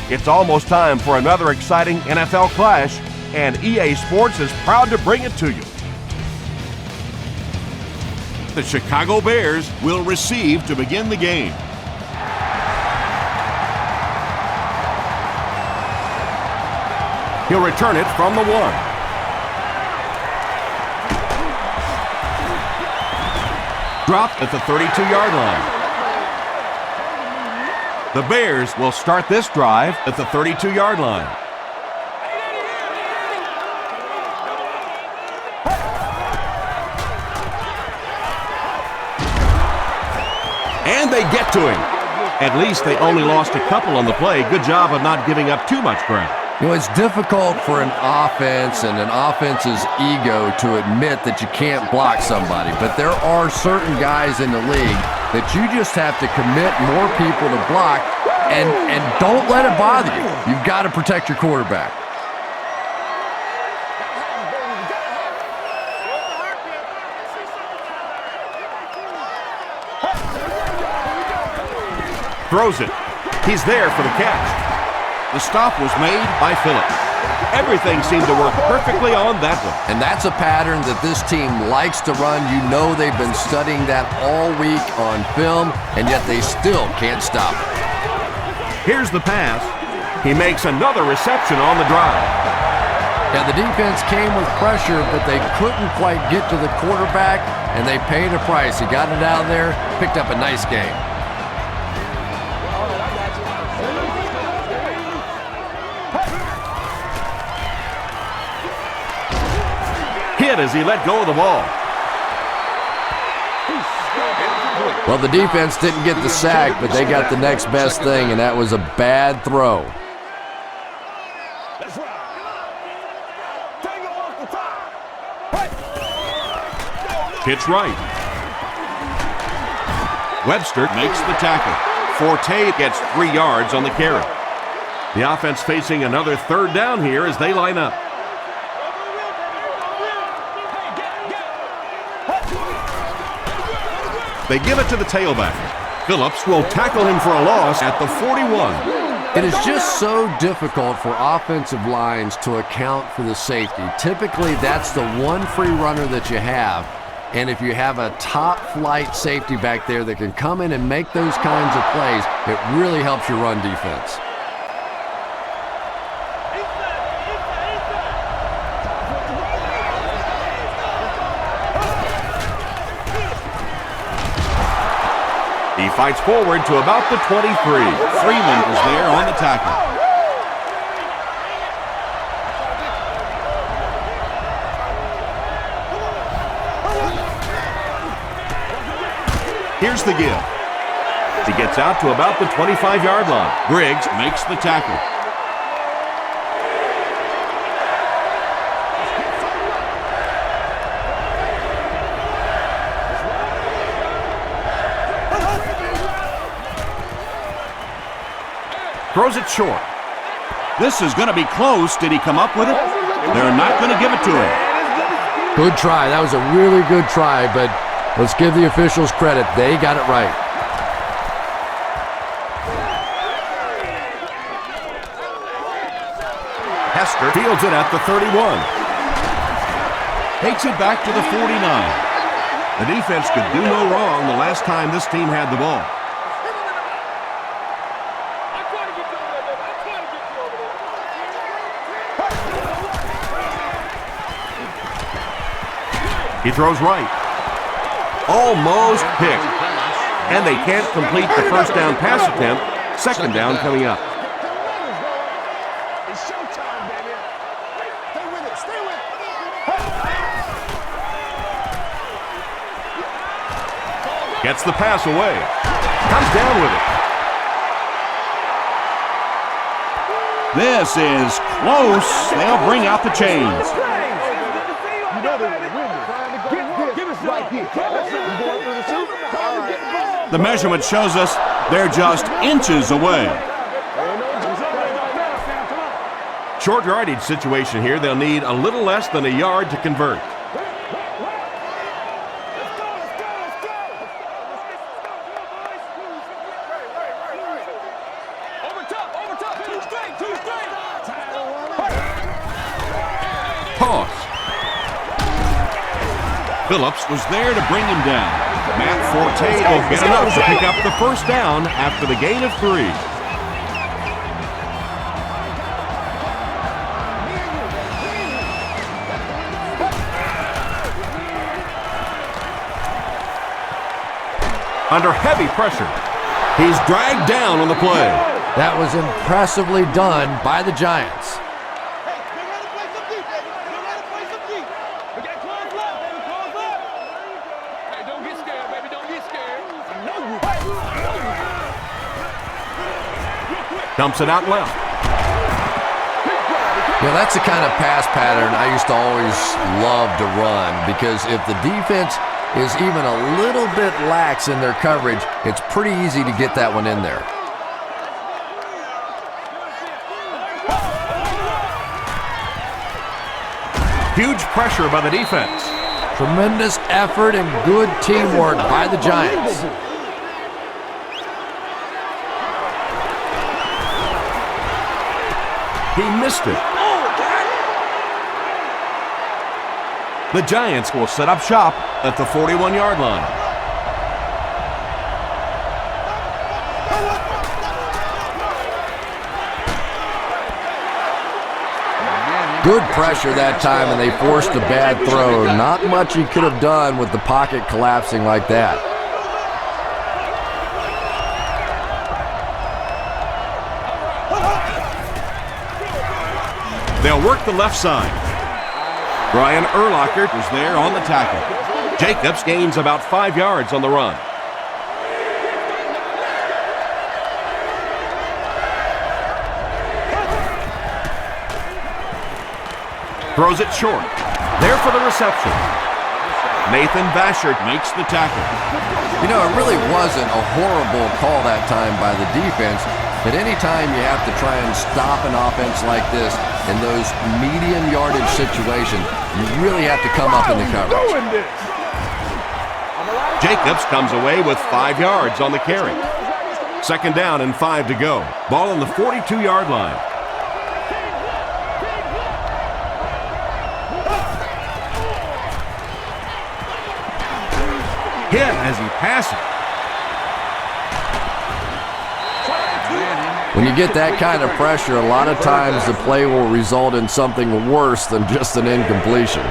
It's almost time for another exciting NFL clash, and EA Sports is proud to bring it to you. The Chicago Bears will receive to begin the game. He'll return it from the 1. Dropped at the 32-yard line. The Bears will start this drive at the 32-yard line. And they get to him. At least they only lost a couple on the play. Good job of not giving up too much ground. You know, it's difficult for an offense and an offense's ego to admit that you can't block somebody, but there are certain guys in the league that you just have to commit more people to block, and don't let it bother you. You've got to protect your quarterback. Throws it. He's there for the catch. The stop was made by Phillips. Everything seemed to work perfectly on that one. And that's a pattern that this team likes to run. You know they've been studying that all week on film, and yet they still can't stop it. Here's the pass. He makes another reception on the drive. Yeah, the defense came with pressure, but they couldn't quite get to the quarterback, and they paid a price. He got it out of there, picked up a nice game. Hit as he let go of the ball. Well, the defense didn't get the sack, but they got the next best thing, and that was a bad throw. Pitch right. Webster makes the tackle. Forte gets 3 yards on the carry. The offense facing another 3rd down here as they line up. They give it to the tailback. Phillips will tackle him for a loss at the 41. It is just so difficult for offensive lines to account for the safety. Typically, that's the one free runner that you have. And if you have a top-flight safety back there that can come in and make those kinds of plays, it really helps your run defense. He fights forward to about the 23. Freeman is there on the tackle. Here's the give. He gets out to about the 25-yard line. Briggs makes the tackle. Throws it short. This is going to be close. Did he come up with it? They're not going to give it to him. Good try. That was a really good try, but let's give the officials credit. They got it right. Hester fields it at the 31. Takes it back to the 49. The defense could do no wrong the last time this team had the ball. He throws right. Almost picked. And they can't complete the first down pass attempt. 2nd down coming up. Gets the pass away. Comes down with it. This is close. They'll bring out the chains. The measurement shows us they're just inches away. Short yardage situation here. They'll need a little less than a yard to convert. Toss. Phillips was there to bring him down. Matt Forte will get enough to pick up the first down after the gain of 3. Under heavy pressure. He's dragged down on the play. That was impressively done by the Giants. Dumps it out left. Yeah, that's the kind of pass pattern I used to always love to run, because if the defense is even a little bit lax in their coverage, it's pretty easy to get that one in there. Huge pressure by the defense. Tremendous effort and good teamwork by the Giants. He missed it. The Giants will set up shop at the 41-yard line. Good pressure that time, and they forced a bad throw. Not much he could have done with the pocket collapsing like that. They'll work the left side. Brian Urlacher is there on the tackle. Jacobs gains about 5 yards on the run. Throws it short. There for the reception. Nathan Bashert makes the tackle. You know, it really wasn't a horrible call that time by the defense, but anytime you have to try and stop an offense like this in those medium yardage situations, you really have to come up in the coverage. Jacobs comes away with 5 yards on the carry. Second down and 5 to go. Ball on the 42-yard line. Hit as he passes. When you get that kind of pressure, a lot of times the play will result in something worse than just an incompletion.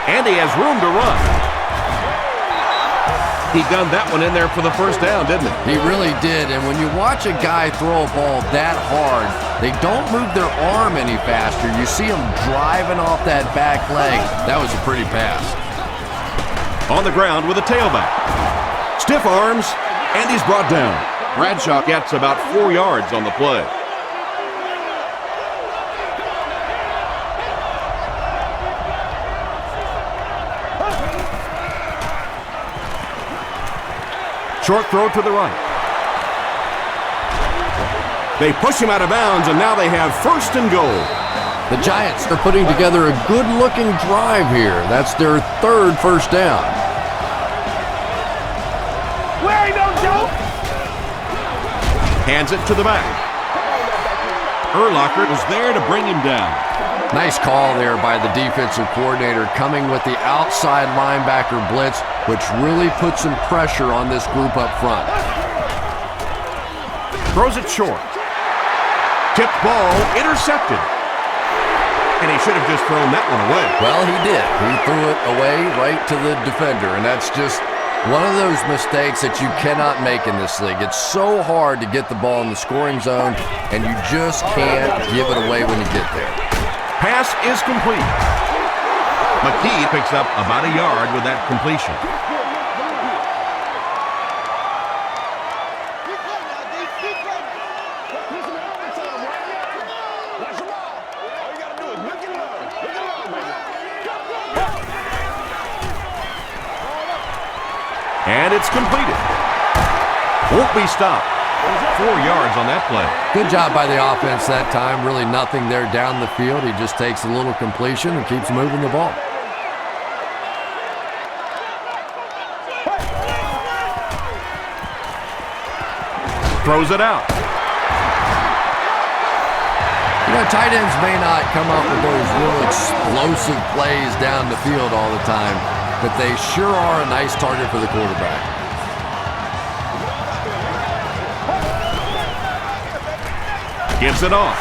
And he has room to run. He gunned that one in there for the first down, didn't he? He really did, and when you watch a guy throw a ball that hard, they don't move their arm any faster. You see him driving off that back leg. That was a pretty pass. On the ground with a tailback. Stiff arms, and he's brought down. Bradshaw gets about 4 yards on the play. Short throw to the right. They push him out of bounds, and now they have first and goal. The Giants are putting together a good-looking drive here. That's their third first down. Hands it to the back. Urlacher was there to bring him down. Nice call there by the defensive coordinator, coming with the outside linebacker blitz, which really put some pressure on this group up front. Throws it short. Tipped ball, intercepted. And he should have just thrown that one away. Well, he did. He threw it away right to the defender, and that's just one of those mistakes that you cannot make in this league. It's so hard to get the ball in the scoring zone, and you just can't give it away when you get there. Pass is complete. McKee picks up about a yard with that completion. And it's completed. Won't be stopped. 4 yards on that play. Good job by the offense that time. Really nothing there down the field. He just takes a little completion and keeps moving the ball. Throws it out. You know, tight ends may not come up with those real explosive plays down the field all the time, but they sure are a nice target for the quarterback. Gives it off.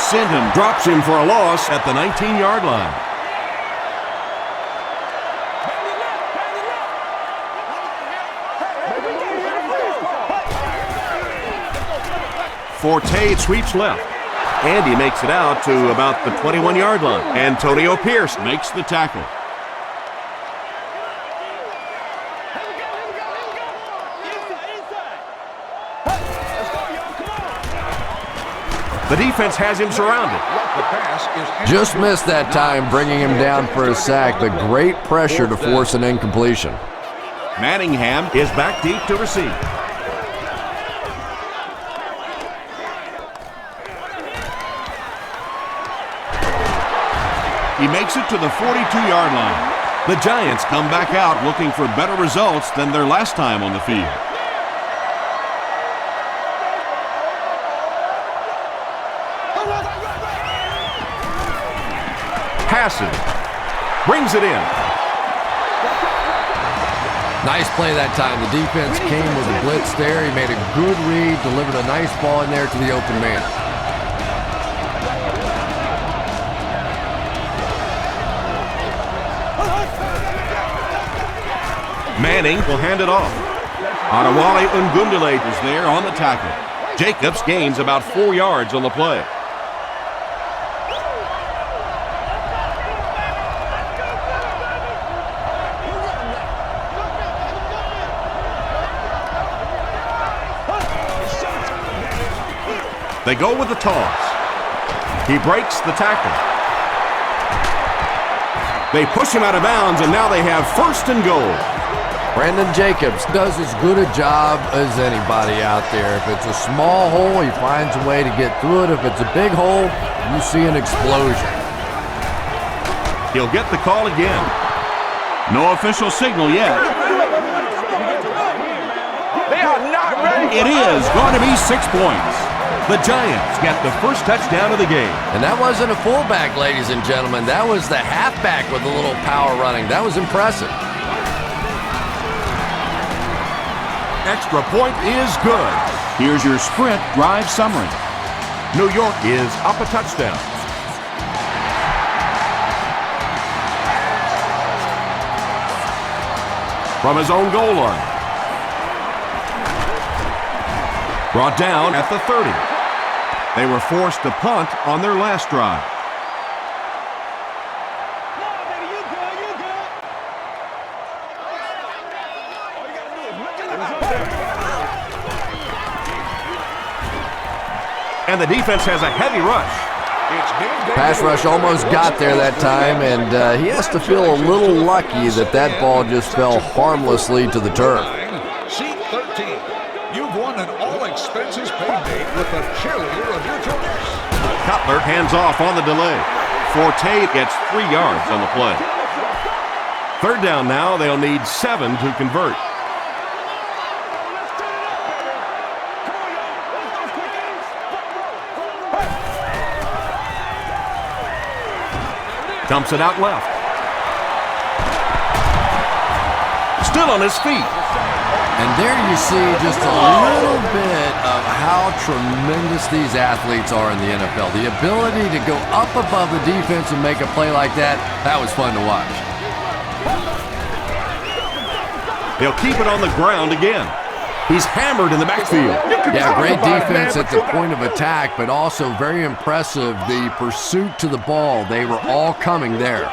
Sinton drops him for a loss at the 19-yard line. Forte sweeps left. Andy makes it out to about the 21-yard line. Antonio Pierce makes the tackle. The defense has him surrounded. Just missed that time, bringing him down for a sack, but great pressure to force an incompletion. Manningham is back deep to receive. He makes it to the 42-yard line. The Giants come back out looking for better results than their last time on the field. Passes. Brings it in. Nice play that time. The defense came with a blitz there. He made a good read, delivered a nice ball in there to the open man. Manning will hand it off. Adewale Ungundule is there on the tackle. Jacobs gains about 4 yards on the play. They go with the toss. He breaks the tackle. They push him out of bounds, and now they have first and goal. Brandon Jacobs does as good a job as anybody out there. If it's a small hole, he finds a way to get through it. If it's a big hole, you see an explosion. He'll get the call again. No official signal yet. They are not ready. It is going to be 6 points. The Giants get the first touchdown of the game. And that wasn't a fullback, ladies and gentlemen. That was the halfback with a little power running. That was impressive. Extra point is good. Here's your sprint drive summary. New York is up a touchdown. From his own goal line. Brought down at the 30. They were forced to punt on their last drive. And the defense has a heavy rush. Pass rush almost got there that time, and he has to feel a little lucky that that ball just fell harmlessly to the turf. Seat 13. You've won an all-expenses paid date with the cheerleader of your choice. Cutler hands off on the delay. Forte gets 3 yards on the play. Third down now, they'll need 7 to convert. Dumps it out left. Still on his feet. And there you see just a little bit of how tremendous these athletes are in the NFL. The ability to go up above the defense and make a play like that, that was fun to watch. They'll keep it on the ground again. He's hammered in the backfield. Yeah, great defense at the point of attack, but also very impressive, the pursuit to the ball. They were all coming there.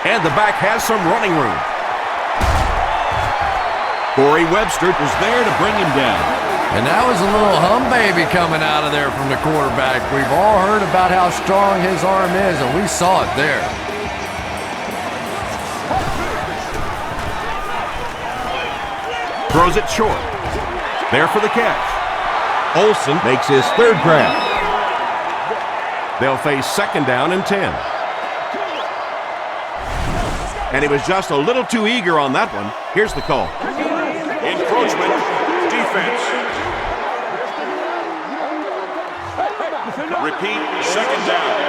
And the back has some running room. Corey Webster is there to bring him down. And that was a little hum baby coming out of there from the quarterback. We've all heard about how strong his arm is, and we saw it there. Throws it short. There for the catch. Olsen makes his third grab. They'll face second down and 10. And he was just a little too eager on that one. Here's the call. Encroachment, defense. Repeat, second down.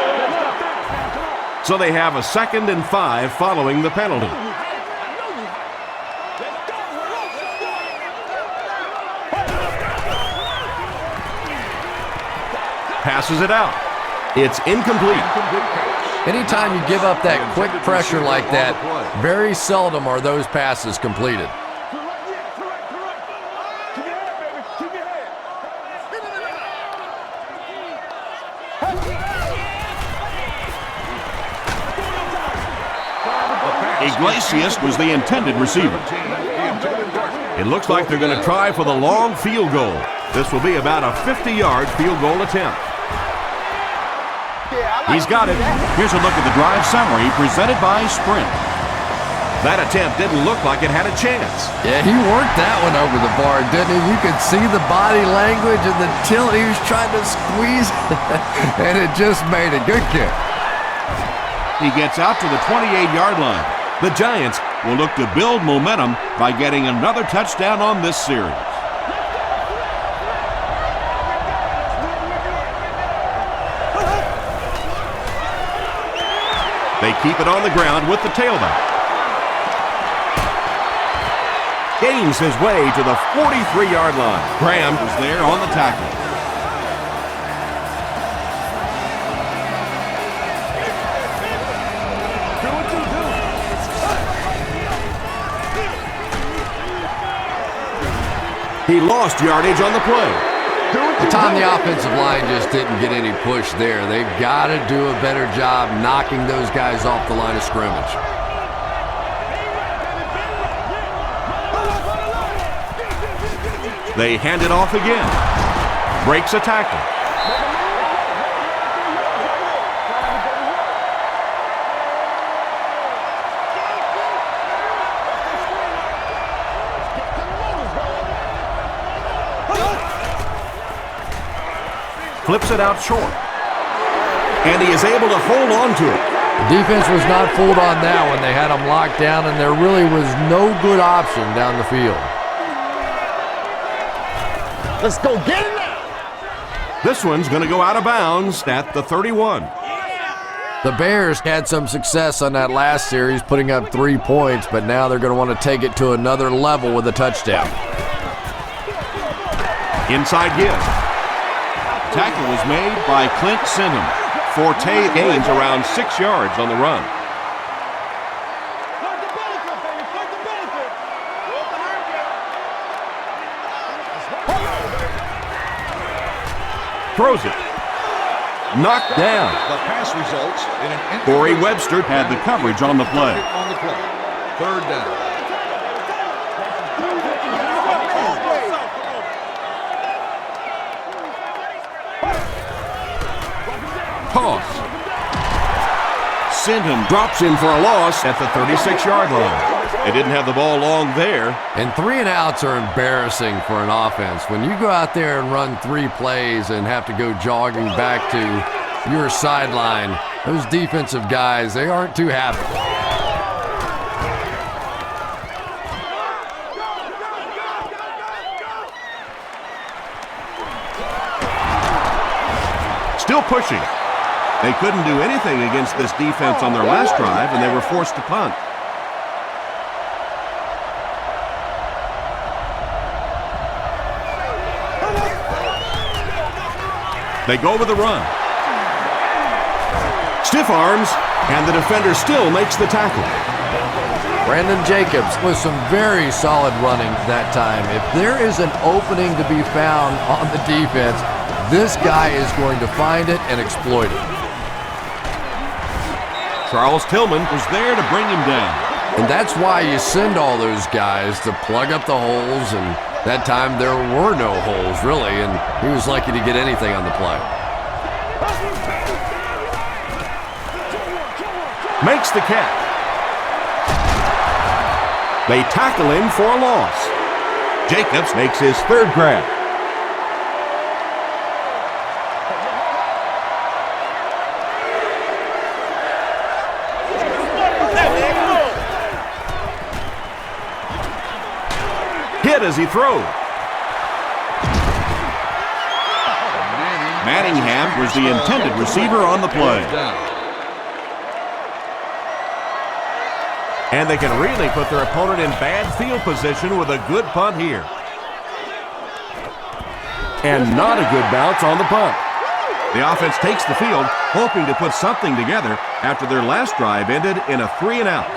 So they have a 2nd and 5 following the penalty. Passes it out. It's incomplete. Anytime you give up that quick pressure like that, very seldom are those passes completed. Iglesias was the intended receiver. It looks like they're going to try for the long field goal. This will be about a 50-yard field goal attempt. He's got it. Here's a look at the drive summary presented by Sprint. That attempt didn't look like it had a chance. Yeah, he worked that one over the bar, didn't he? You could see the body language and the tilt. He was trying to squeeze, and it just made a good kick. He gets out to the 28-yard line. The Giants will look to build momentum by getting another touchdown on this series. They keep it on the ground with the tailback. Gains his way to the 43-yard line. Graham is there on the tackle. He lost yardage on the play. Tom, the offensive line just didn't get any push there. They've got to do a better job knocking those guys off the line of scrimmage. They hand it off again. Breaks a tackle. Flips it out short. And he is able to hold on to it. The defense was not fooled on that one. They had him locked down, and there really was no good option down the field. Let's go get it now. This one's going to go out of bounds at the 31. The Bears had some success on that last series, putting up 3 points, but now they're going to want to take it to another level with a touchdown. Inside give. Tackle was made by Clint Sinham. Forte gains around 6 yards on the run. Throws it. Knocked down. The pass results in an Corey Webster had the coverage on the play. On the play. Third down. Toss. Sinton drops in for a loss at the 36-yard line. They didn't have the ball long there. And 3 and outs are embarrassing for an offense. When you go out there and run 3 plays and have to go jogging back to your sideline, those defensive guys, they aren't too happy. Still pushing. They couldn't do anything against this defense on their last drive, and they were forced to punt. They go with the run. Stiff arms, and the defender still makes the tackle. Brandon Jacobs with some very solid running that time. If there is an opening to be found on the defense, this guy is going to find it and exploit it. Charles Tillman was there to bring him down. And that's why you send all those guys to plug up the holes, and that time there were no holes, really, and he was lucky to get anything on the play. Makes the catch. They tackle him for a loss. Jacobs makes his third grab. hit as he throws. Manningham was the intended receiver on the play. And they can really put their opponent in bad field position with a good punt here. And not a good bounce on the punt. The offense takes the field, hoping to put something together after their last drive ended in a 3-and-out.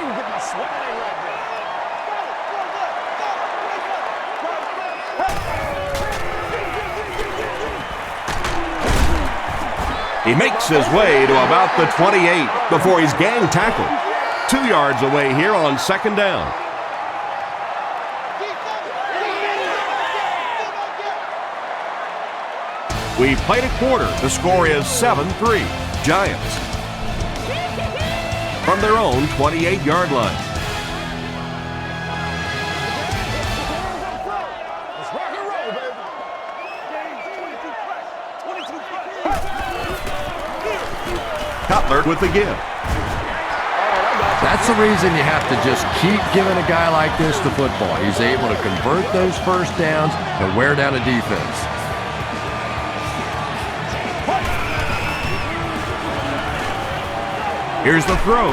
He makes his way to about the 28 before he's gang tackled. 2 yards away here on second down. We've played a quarter. The score is 7-3. Giants. From their own 28-yard line. Cutler with the give. That's the reason you have to just keep giving a guy like this the football. He's able to convert those first downs and wear down a defense. Here's the throw.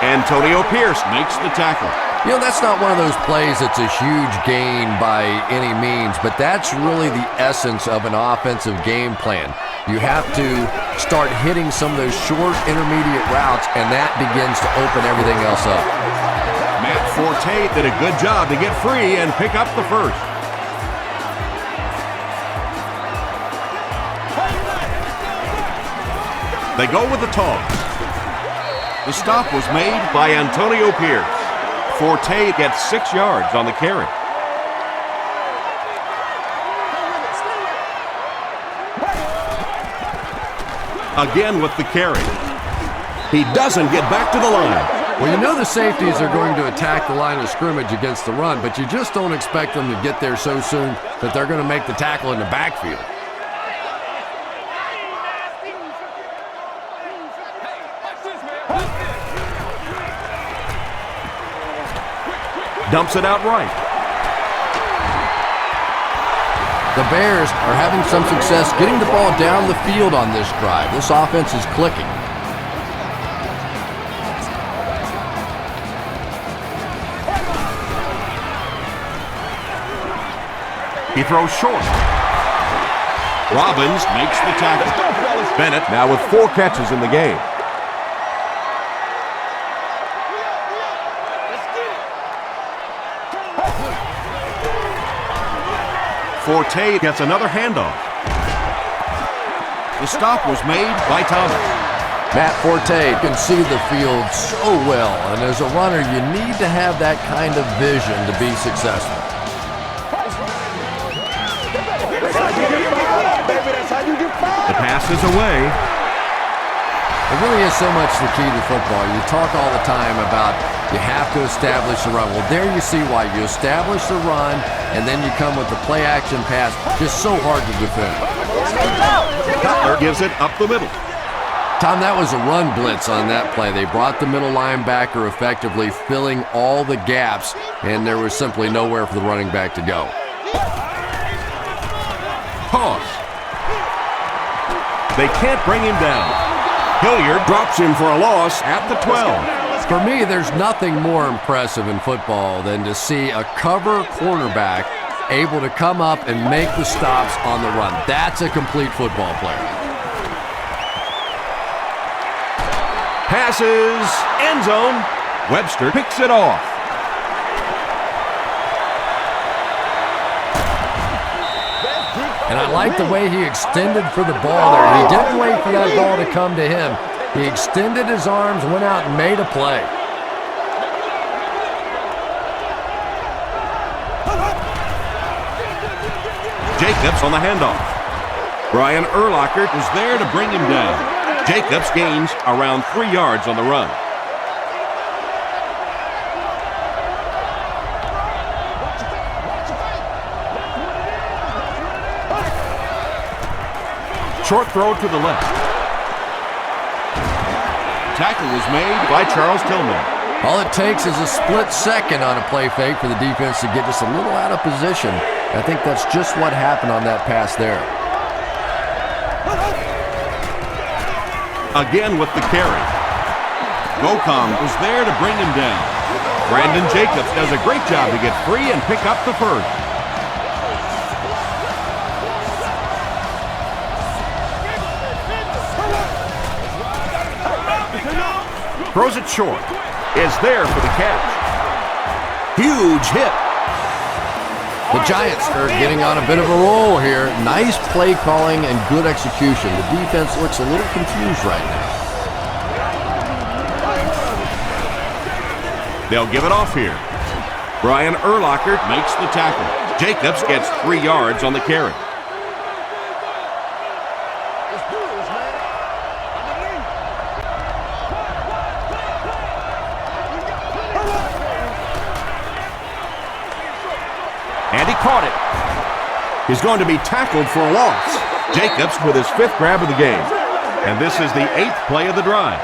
Antonio Pierce makes the tackle. You know, that's not one of those plays that's a huge gain by any means, but that's really the essence of an offensive game plan. You have to start hitting some of those short intermediate routes, and that begins to open everything else up. Matt Forte did a good job to get free and pick up the first. They go with the toss. The stop was made by Antonio Pierce. Forte gets 6 yards on the carry. Again with the carry. He doesn't get back to the line. Well, you know the safeties are going to attack the line of scrimmage against the run, but you just don't expect them to get there so soon that they're going to make the tackle in the backfield. Dumps it out right. The Bears are having some success getting the ball down the field on this drive. This offense is clicking. He throws short. Robbins makes the tackle. Bennett now with 4 catches in the game. Forte gets another handoff. The stop was made by Thomas. Matt Forte can see the field so well, and as a runner, you need to have that kind of vision to be successful. The pass is away. It really is so much the key to football. You talk all the time about you have to establish the run. Well, there you see why. You establish the run, and then you come with the play-action pass. Just so hard to defend. Cutler gives it up the middle. Tom, that was a run blitz on that play. They brought the middle linebacker effectively filling all the gaps, and there was simply nowhere for the running back to go. Toss. They can't bring him down. Hilliard drops him for a loss at the 12. For me, there's nothing more impressive in football than to see a cover quarterback able to come up and make the stops on the run. That's a complete football player. Passes, end zone. Webster picks it off. And I like the way he extended for the ball there. He didn't wait for that ball to come to him. He extended his arms, went out and made a play. Jacobs on the handoff. Brian Urlacher was there to bring him down. Jacobs gains around 3 yards on the run. Short throw to the left. Tackle was made by Charles Tillman. All it takes is a split second on a play fake for the defense to get just a little out of position. I think that's just what happened on that pass there. Again with the carry. Gokong was there to bring him down. Brandon Jacobs does a great job to get free and pick up the first. Throws it short. Is there for the catch. Huge hit. The Giants are getting on a bit of a roll here. Nice play calling and good execution. The defense looks a little confused right now. They'll give it off here. Brian Urlacher makes the tackle. Jacobs gets 3 yards on the carry. And he caught it. He's going to be tackled for a loss. Jacobs with his 5th grab of the game. And this is the 8th play of the drive.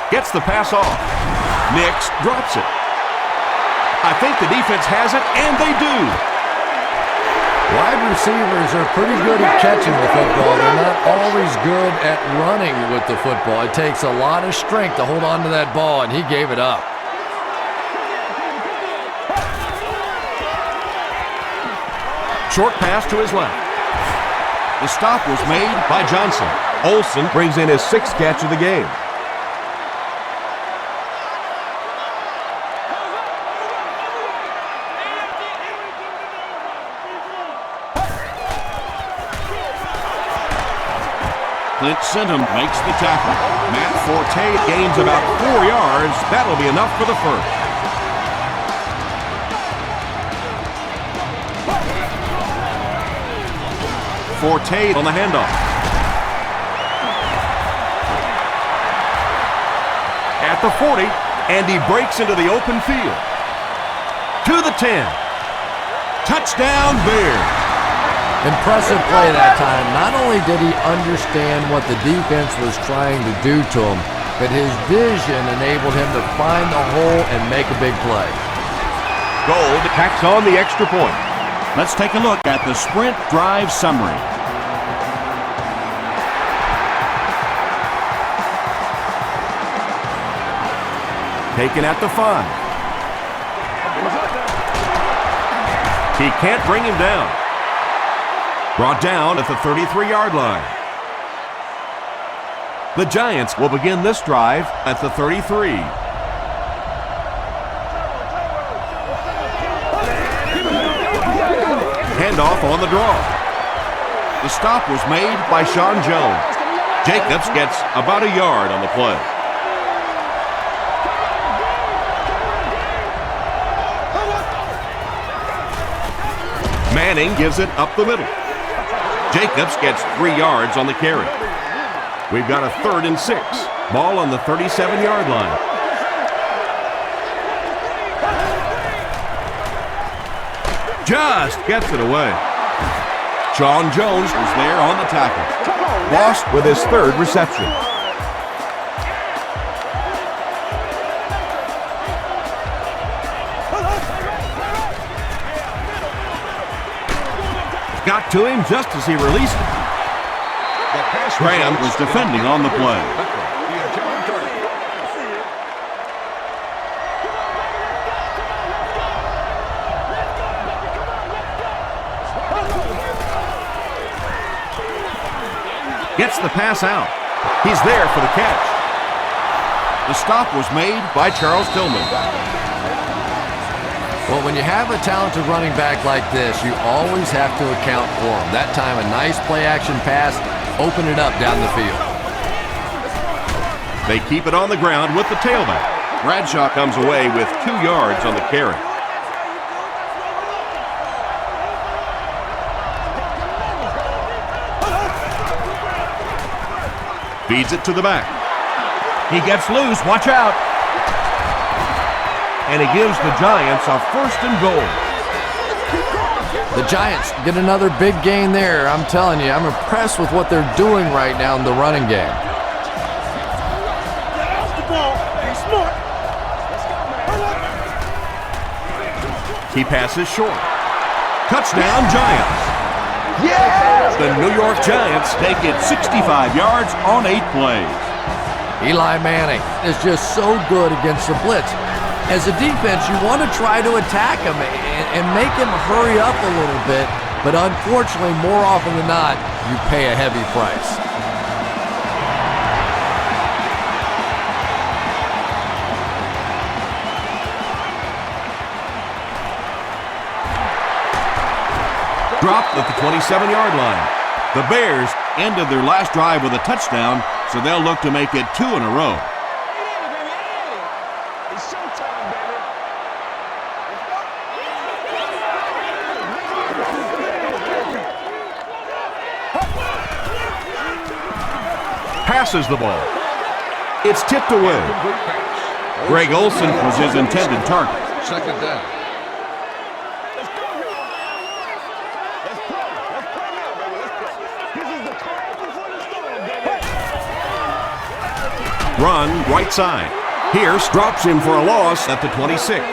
Gets the pass off. Nix drops it. I think the defense has it, and they do. Wide receivers are pretty good at catching the football. They're not always good at running with the football. It takes a lot of strength to hold on to that ball, and he gave it up. Short pass to his left. The stop was made by Johnson. Olsen brings in his 6th catch of the game. Clint Sintum makes the tackle. Matt Forte gains about 4 yards. That'll be enough for the first. Forte on the handoff. At the 40, and he breaks into the open field. To the 10. Touchdown Bears. Impressive play that time. Not only did he understand what the defense was trying to do to him, but his vision enabled him to find the hole and make a big play. Gold tacks on the extra point. Let's take a look at the sprint drive summary. Taken at the 5. He can't bring him down. Brought down at the 33-yard line. The Giants will begin this drive at the 33. Handoff on the draw. The stop was made by Sean Jones. Jacobs gets about a yard on the play. Manning gives it up the middle. Jacobs gets 3 yards on the carry. We've got a 3rd and 6. Ball on the 37-yard line. Just gets it away. Sean Jones was there on the tackle. Lost with his 3rd reception. Got to him just as he released it. Graham was defending on the play. Gets the pass out. He's there for the catch. The stop was made by Charles Tillman. Well, when you have a talented running back like this, you always have to account for him. That time, a nice play-action pass, open it up down the field. They keep it on the ground with the tailback. Bradshaw comes away with 2 yards on the carry. Feeds it to the back. He gets loose. Watch out. And he gives the Giants a 1st and goal. The Giants get another big gain there. I'm telling you, I'm impressed with what they're doing right now in the running game. He passes short. Touchdown, Giants. Yes! The New York Giants take it 65 yards on 8 plays. Eli Manning is just so good against the blitz. As a defense, you want to try to attack him and make him hurry up a little bit, but unfortunately, more often than not, you pay a heavy price. Dropped at the 27-yard line. The Bears ended their last drive with a touchdown, so they'll look to make it 2 in a row. Passes the ball. It's tipped away. Greg Olsen was his intended target. Second down. Run right side. Pierce drops him for a loss at the 26.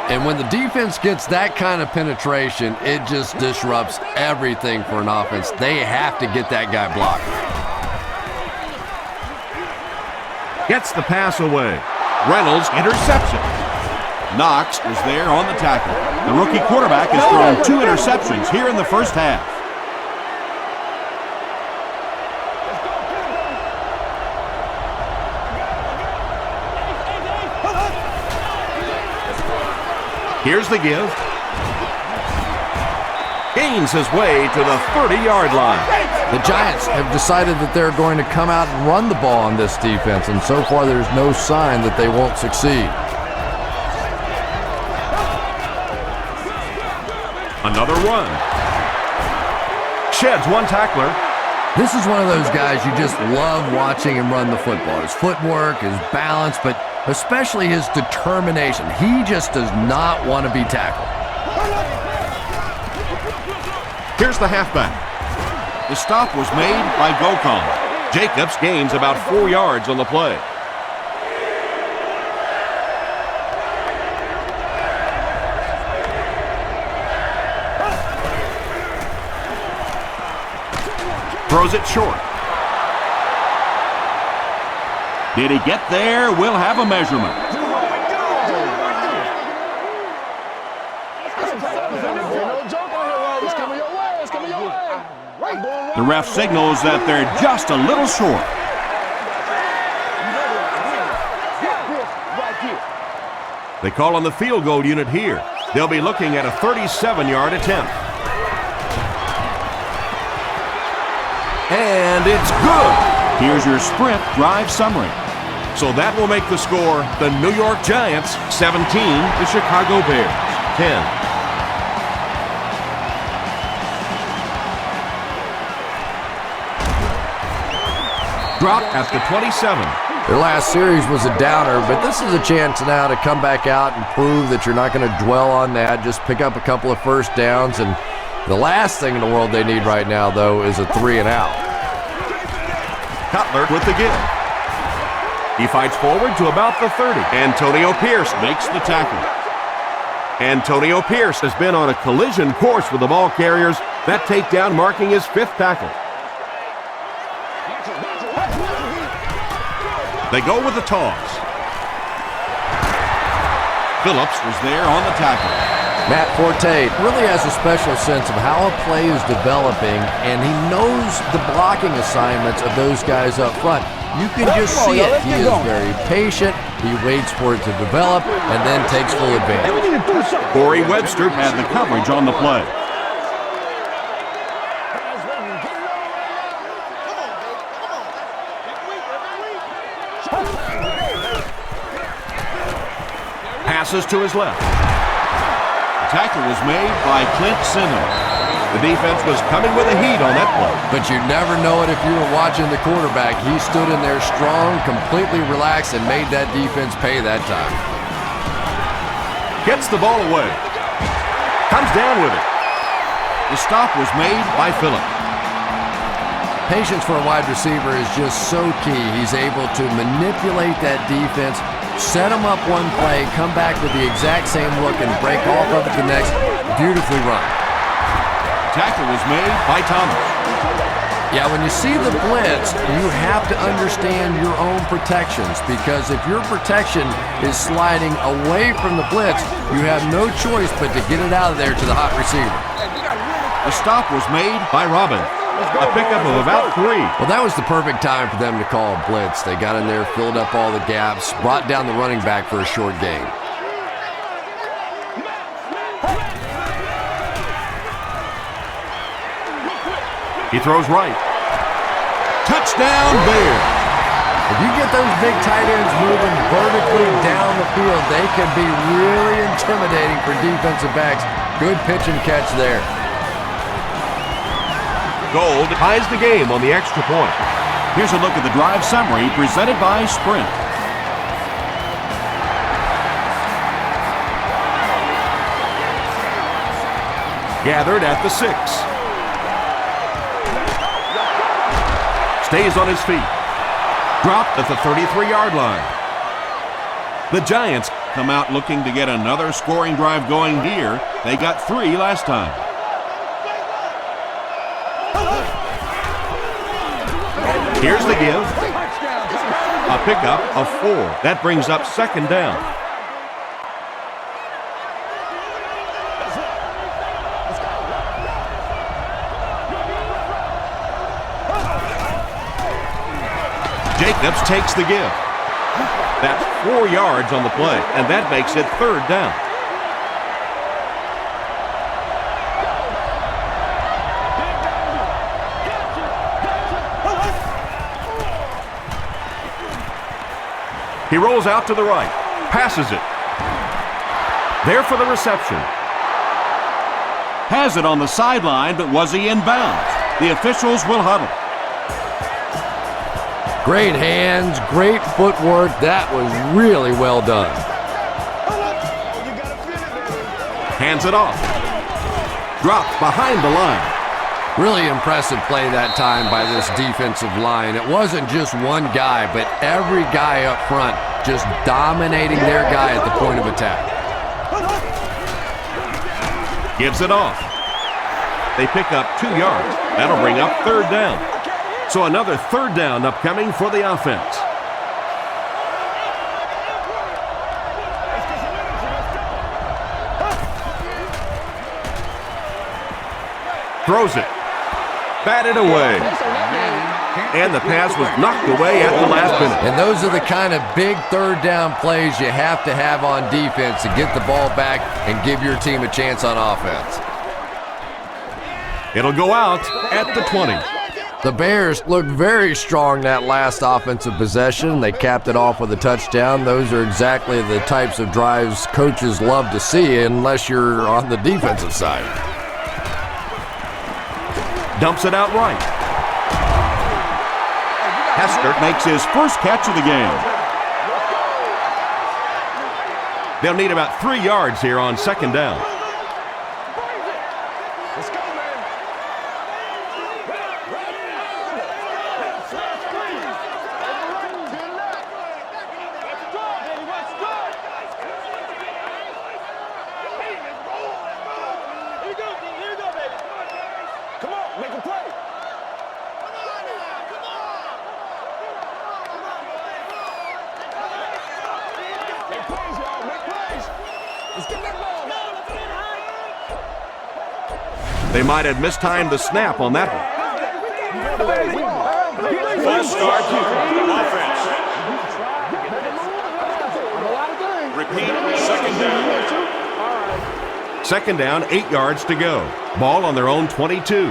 And when the defense gets that kind of penetration, it just disrupts everything for an offense. They have to get that guy blocked. Gets the pass away. Reynolds interception. Knox was there on the tackle. The rookie quarterback has thrown 2 interceptions here in the first half. Here's the give. Gains his way to the 30-yard line. The Giants have decided that they're going to come out and run the ball on this defense, and so far there's no sign that they won't succeed. Another run. Sheds one tackler. This is one of those guys you just love watching him run the football. His footwork, his balance, but especially his determination. He just does not want to be tackled. Here's the halfback. The stop was made by Gokon. Jacobs gains about 4 yards on the play. Throws it short. Did he get there? We'll have a measurement. The ref signals that they're just a little short. They call on the field goal unit here. They'll be looking at a 37-yard attempt. And it's good. Here's your sprint drive summary. So that will make the score the New York Giants 17, the Chicago Bears 10. Dropped at the 27. Their last series was a downer, but this is a chance now to come back out and prove that you're not going to dwell on that. Just pick up a couple of first downs, and the last thing in the world they need right now, though, is a 3-and-out. Cutler with the give. He fights forward to about the 30. Antonio Pierce makes the tackle. Antonio Pierce has been on a collision course with the ball carriers. That takedown marking his 5th tackle. They go with the toss. Phillips was there on the tackle. Matt Forte really has a special sense of how a play is developing, and he knows the blocking assignments of those guys up front. You can just see it. He is very patient. He waits for it to develop and then takes full advantage. Corey Webster had the coverage on the play. Passes to his left. The tackle was made by Clint Simmons. The defense was coming with a heat on that play. But you never know it if you were watching the quarterback. He stood in there strong, completely relaxed, and made that defense pay that time. Gets the ball away. Comes down with it. The stop was made by Phillip. Patience for a wide receiver is just so key. He's able to manipulate that defense, set them up one play, come back with the exact same look, and break off of it the next. Beautifully run. Tackle was made by Thomas. Yeah, when you see the blitz, you have to understand your own protections, because if your protection is sliding away from the blitz, you have no choice but to get it out of there to the hot receiver. The stop was made by Robin. A pickup of about 3. Well, that was the perfect time for them to call a blitz. They got in there, filled up all the gaps, brought down the running back for a short gain. He throws right. Touchdown, Bears. If you get those big tight ends moving vertically down the field, they can be really intimidating for defensive backs. Good pitch and catch there. Gold ties the game on the extra point. Here's a look at the drive summary presented by Sprint. Gathered at the 6. Stays on his feet. Dropped at the 33-yard line. The Giants come out looking to get another scoring drive going here. They got 3 last time. Here's the give. A pickup of 4. That brings up second down. Jacobs takes the give. That's 4 yards on the play, and that makes it third down. He rolls out to the right, passes it. There for the reception. Has it on the sideline, but was he in bounds? The officials will huddle. Great hands, great footwork. That was really well done. Hands it off. Dropped behind the line. Really impressive play that time by this defensive line. It wasn't just one guy, but every guy up front just dominating their guy at the point of attack. Gives it off. They pick up 2 yards. That'll bring up third down. So another third down upcoming for the offense. Throws it. Batted away. And the pass was knocked away at the last minute. And those are the kind of big third down plays you have to have on defense to get the ball back and give your team a chance on offense. It'll go out at the 20. The Bears looked very strong that last offensive possession. They capped it off with a touchdown. Those are exactly the types of drives coaches love to see unless you're on the defensive side. Dumps it out right. Hester makes his first catch of the game. They'll need about 3 yards here on second down. They might have mistimed the snap on that one. False start. Offense. Repeat, second down. Second down, 8 yards to go. Ball on their own 22.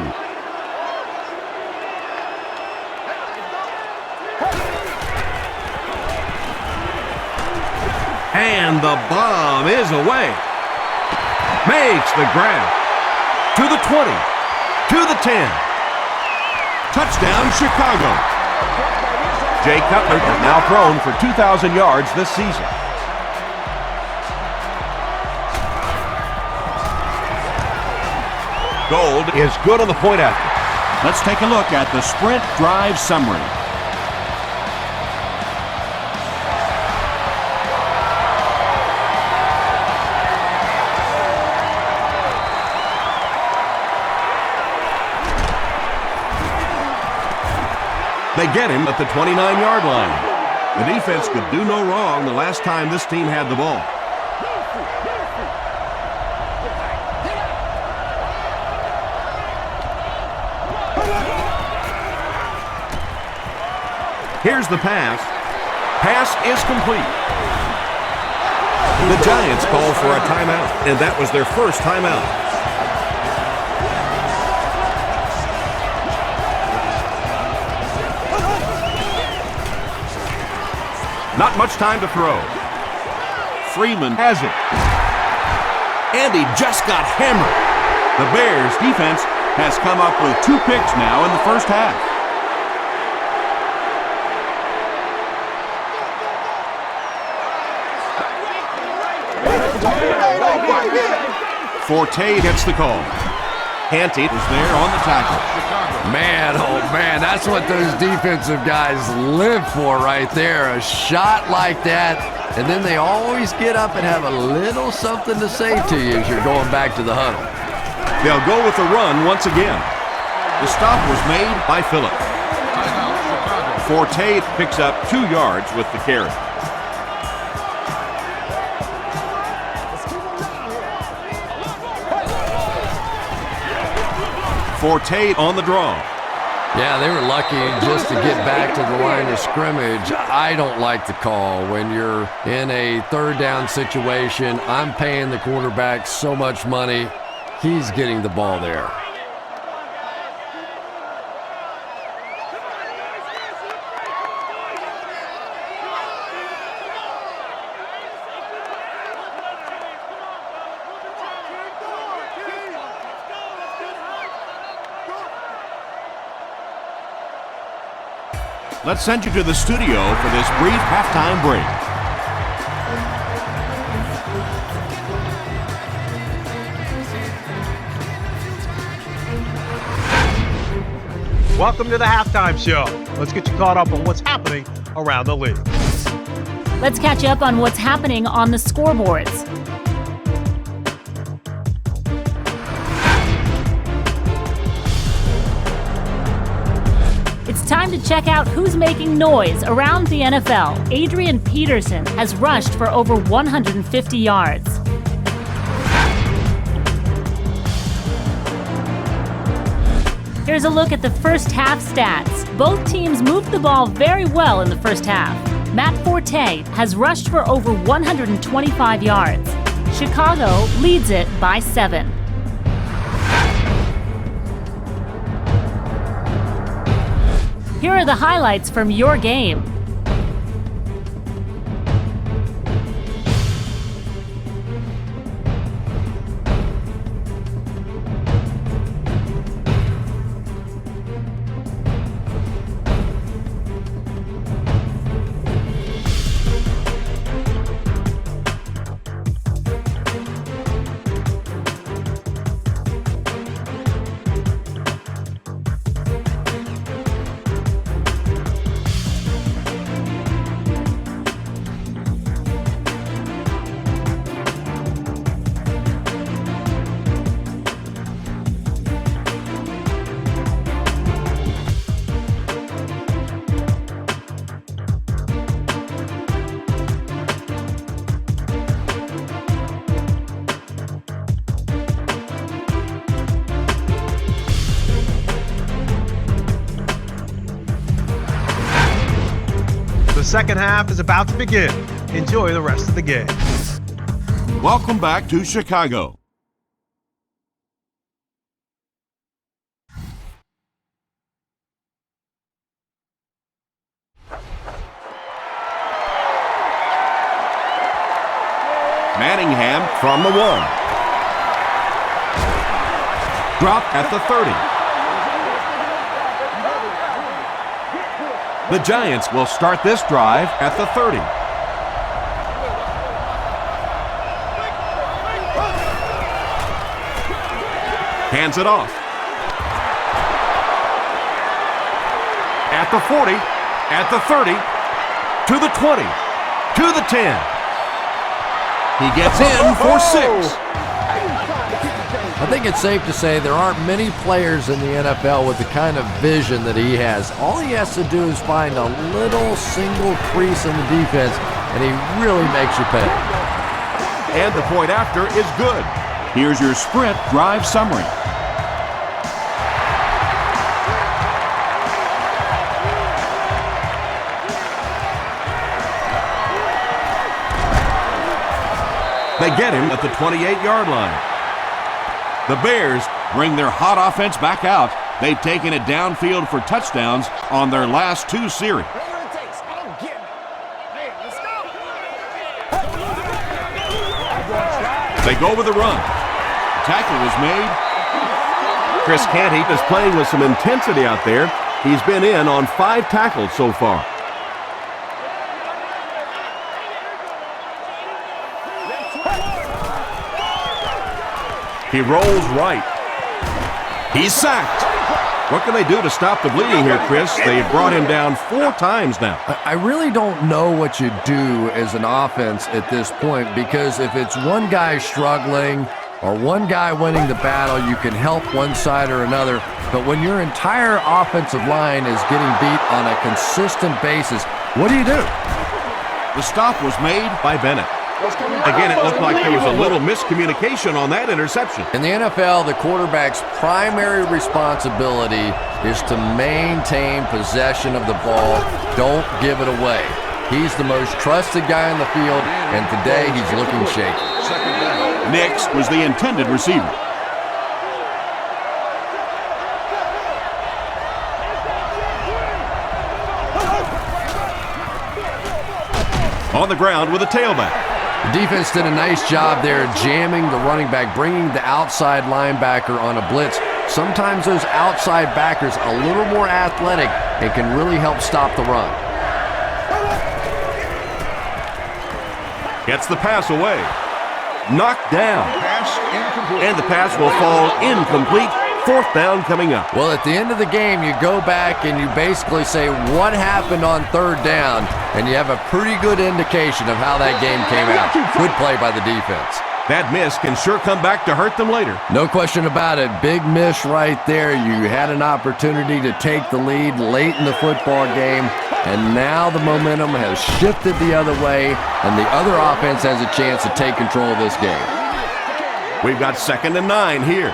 And the bomb is away. Makes the grab. To the 20. To the 10. Touchdown, Chicago. Jay Cutler has now thrown for 2,000 yards this season. Gold is good on the point after. Let's take a look at the sprint drive summary. They get him at the 29-yard line. The defense could do no wrong the last time this team had the ball. Here's the pass. Pass is complete. The Giants call for a timeout, and that was their first timeout. Not much time to throw. Freeman has it. And he just got hammered. The Bears' defense has come up with 2 picks now in the first half. Forte gets the call. Canty is there on the tackle. Man, oh man, that's what those defensive guys live for right there. A shot like that, and then they always get up and have a little something to say to you as you're going back to the huddle. They'll go with the run once again. The stop was made by Phillips. Forte picks up 2 yards with the carry. Forte on the draw. Yeah, they were lucky just to get back to the line of scrimmage. I don't like the call when you're in a 3rd down situation. I'm paying the quarterback so much money. He's getting the ball there. Let's send you to the studio for this brief halftime break. Welcome to the halftime show. Let's get you caught up on what's happening around the league. Let's catch you up on what's happening on the scoreboards. It's time to check out who's making noise around the NFL. Adrian Peterson has rushed for over 150 yards. Here's a look at the first half stats. Both teams moved the ball very well in the first half. Matt Forte has rushed for over 125 yards. Chicago leads it by 7. Here are the highlights from your game. The second half is about to begin. Enjoy the rest of the game. Welcome back to Chicago. Manningham from the 1. Dropped at the 30. The Giants will start this drive at the 30. Hands it off. At the 40, at the 30, to the 20, to the 10. He gets in for 6. I think it's safe to say there aren't many players in the NFL with the kind of vision that he has. All he has to do is find a little single crease in the defense, and he really makes you pay. And the point after is good. Here's your sprint drive summary. They get him at the 28-yard line. The Bears bring their hot offense back out. They've taken it downfield for touchdowns on their last 2 series. They go with the run. Tackle was made. Chris Canty is playing with some intensity out there. He's been in on 5 tackles so far. He rolls right. He's sacked. What can they do to stop the bleeding here, Chris? They've brought him down 4 times now. I really don't know what you do as an offense at this point, because if it's one guy struggling or one guy winning the battle, you can help one side or another. But when your entire offensive line is getting beat on a consistent basis, what do you do? The stop was made by Bennett. Again, it looked like there was a little miscommunication on that interception. In the NFL, the quarterback's primary responsibility is to maintain possession of the ball. Don't give it away. He's the most trusted guy in the field, and today he's looking shaky. Next was the intended receiver. On the ground with a tailback. The defense did a nice job there jamming the running back, bringing the outside linebacker on a blitz. Sometimes those outside backers a little more athletic and can really help stop the run. Gets the pass away. Knocked down. Pass incomplete. And the pass will fall incomplete. 4th down coming up. Well, at the end of the game, you go back and you basically say what happened on 3rd down, and you have a pretty good indication of how that game came out. Good play by the defense. That miss can sure come back to hurt them later. No question about it. Big miss right there. You had an opportunity to take the lead late in the football game, and now the momentum has shifted the other way, and the other offense has a chance to take control of this game. We've got 2nd and 9 here.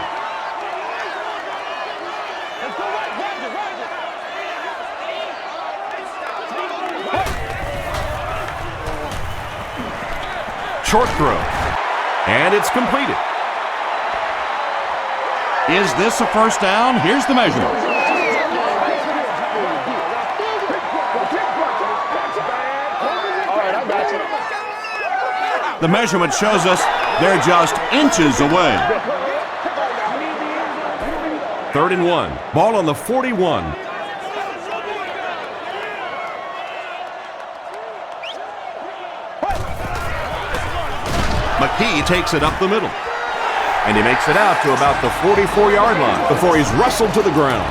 Short throw. And it's completed. Is this a 1st down? Here's the measurement. The measurement shows us they're just inches away. 3rd and 1. Ball on the 41. McKee takes it up the middle. And he makes it out to about the 44-yard line before he's wrestled to the ground.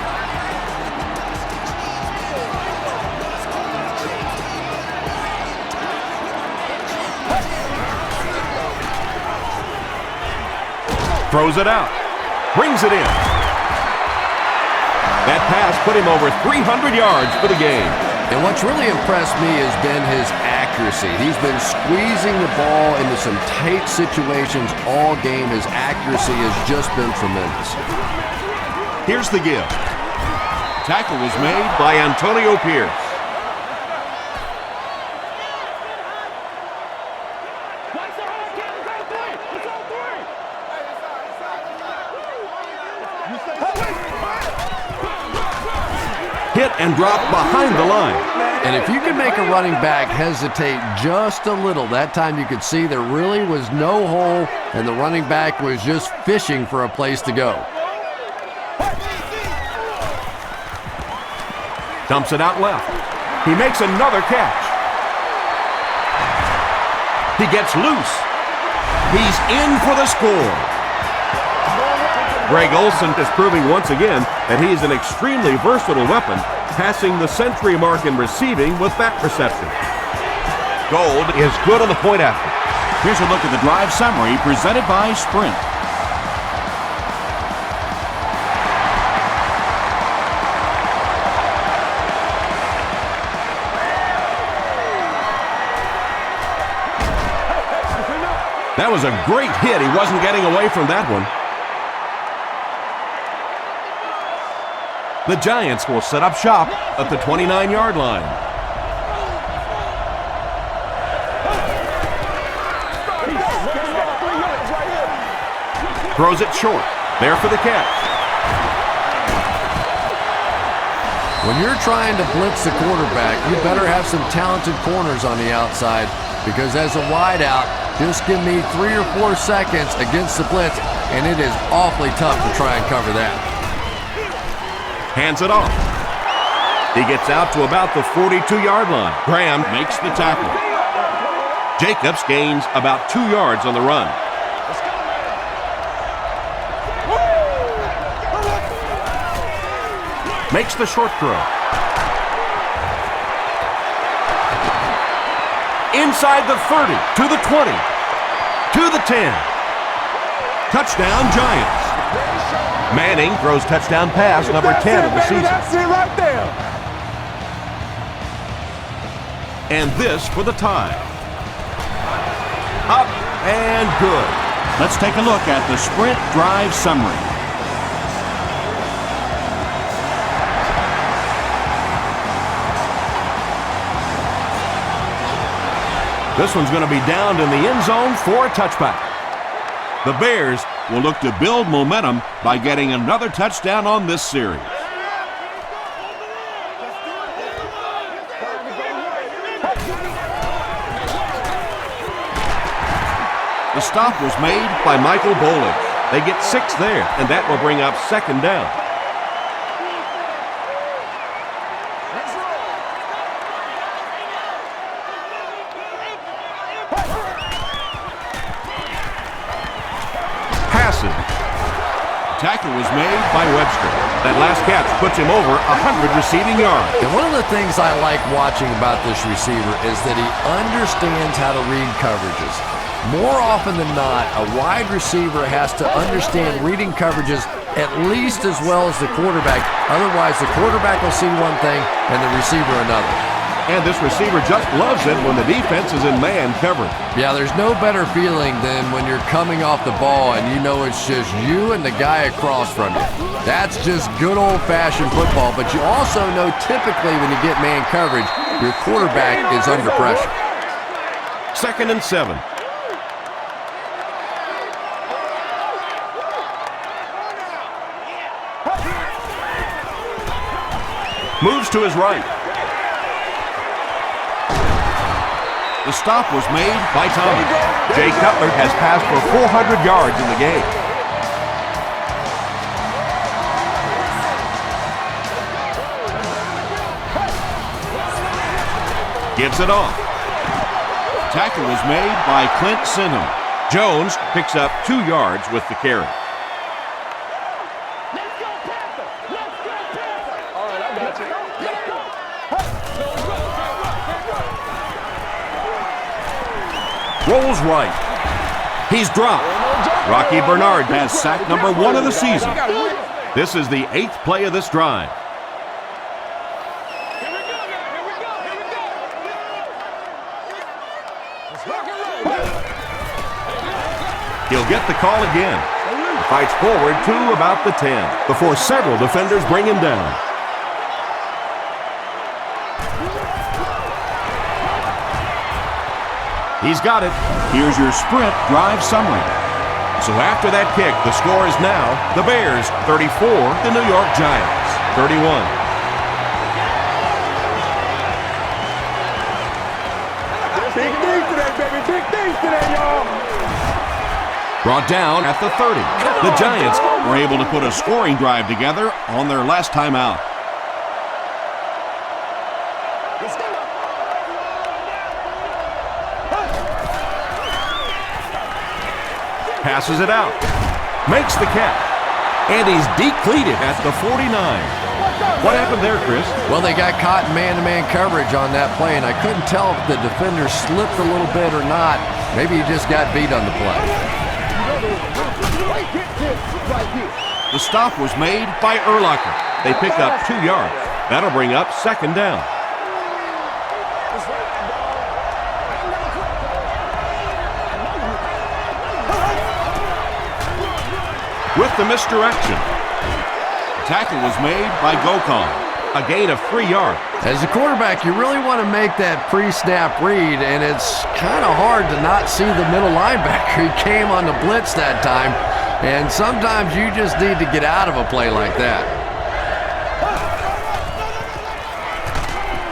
Throws it out. Brings it in. That pass put him over 300 yards for the game. And what's really impressed me has been his accuracy. He's been squeezing the ball into some tight situations all game. His accuracy has just been tremendous. Here's the give. Tackle was made by Antonio Pierce. Hit and drop behind the line. And if you can make a running back hesitate just a little, that time you could see there really was no hole and the running back was just fishing for a place to go. Dumps it out left. He makes another catch. He gets loose. He's in for the score. Greg Olsen is proving once again that he's an extremely versatile weapon, passing the century mark in receiving with that reception. Gold is good on the point after. Here's a look at the drive summary presented by Sprint. That was a great hit. He wasn't getting away from that one. The Giants will set up shop at the 29-yard line. Throws it short. There for the catch. When you're trying to blitz the quarterback, you better have some talented corners on the outside, because as a wideout, just give me 3 or 4 seconds against the blitz, and it is awfully tough to try and cover that. Hands it off. He gets out to about the 42-yard line. Graham Makes the tackle. Jacobs gains about 2 yards on the run. Makes the short throw. Inside the 30, to the 20, to the 10. Touchdown, Giants. Manning throws touchdown pass number 10 of the season. That's it right there. And this for the tie. Up and good. Let's take a look at the Sprint drive summary. This one's going to be downed in the end zone for a touchback. The Bears Will look to build momentum by getting another touchdown on this series. The stop was made by Michael Bowling. They get 6 there, and that will bring up 2nd down. Passes. Tackle was made by Webster. That last catch puts him over 100 receiving yards. And one of the things I like watching about this receiver is that he understands how to read coverages. More often than not, a wide receiver has to understand reading coverages at least as well as the quarterback. Otherwise, the quarterback will see one thing and the receiver another. And this receiver just loves it when the defense is in man coverage. Yeah, there's no better feeling than when you're coming off the ball and you know it's just you and the guy across from you. That's just good old-fashioned football, but you also know typically when you get man coverage, your quarterback is under pressure. 2nd and 7. Moves to his right. The stop was made by Thomas. Jay Cutler has passed for 400 yards in the game. Gives it off. Tackle was made by Clint Sinham. Jones picks up 2 yards with the carry. Rolls right. He's dropped. Rocky Bernard Has sack number 1 of the season. This is the 8th play of this drive. He'll get the call again. He fights forward to about the 10 before several defenders bring him down. He's got it. Here's your Sprint drive summary. So after that kick, the score is now the Bears 34, the New York Giants 31. Big things today, baby. Big things today, y'all. Brought down at the 30. The Giants were able to put a scoring drive together on their last time out. Passes it out. Makes the catch. And he's decleated at the 49. What happened there, Chris? Well, they got caught in man-to-man coverage on that play, and I couldn't tell if the defender slipped a little bit or not. Maybe he just got beat on the play. The stop was made by Urlacher. They pick up 2 yards. That'll bring up 2nd down. With the misdirection. Tackle was made by Gokong. A gain of 3 yards. As a quarterback, you really want to make that pre-snap read, and it's kind of hard to not see the middle linebacker. He came on the blitz that time, and sometimes you just need to get out of a play like that.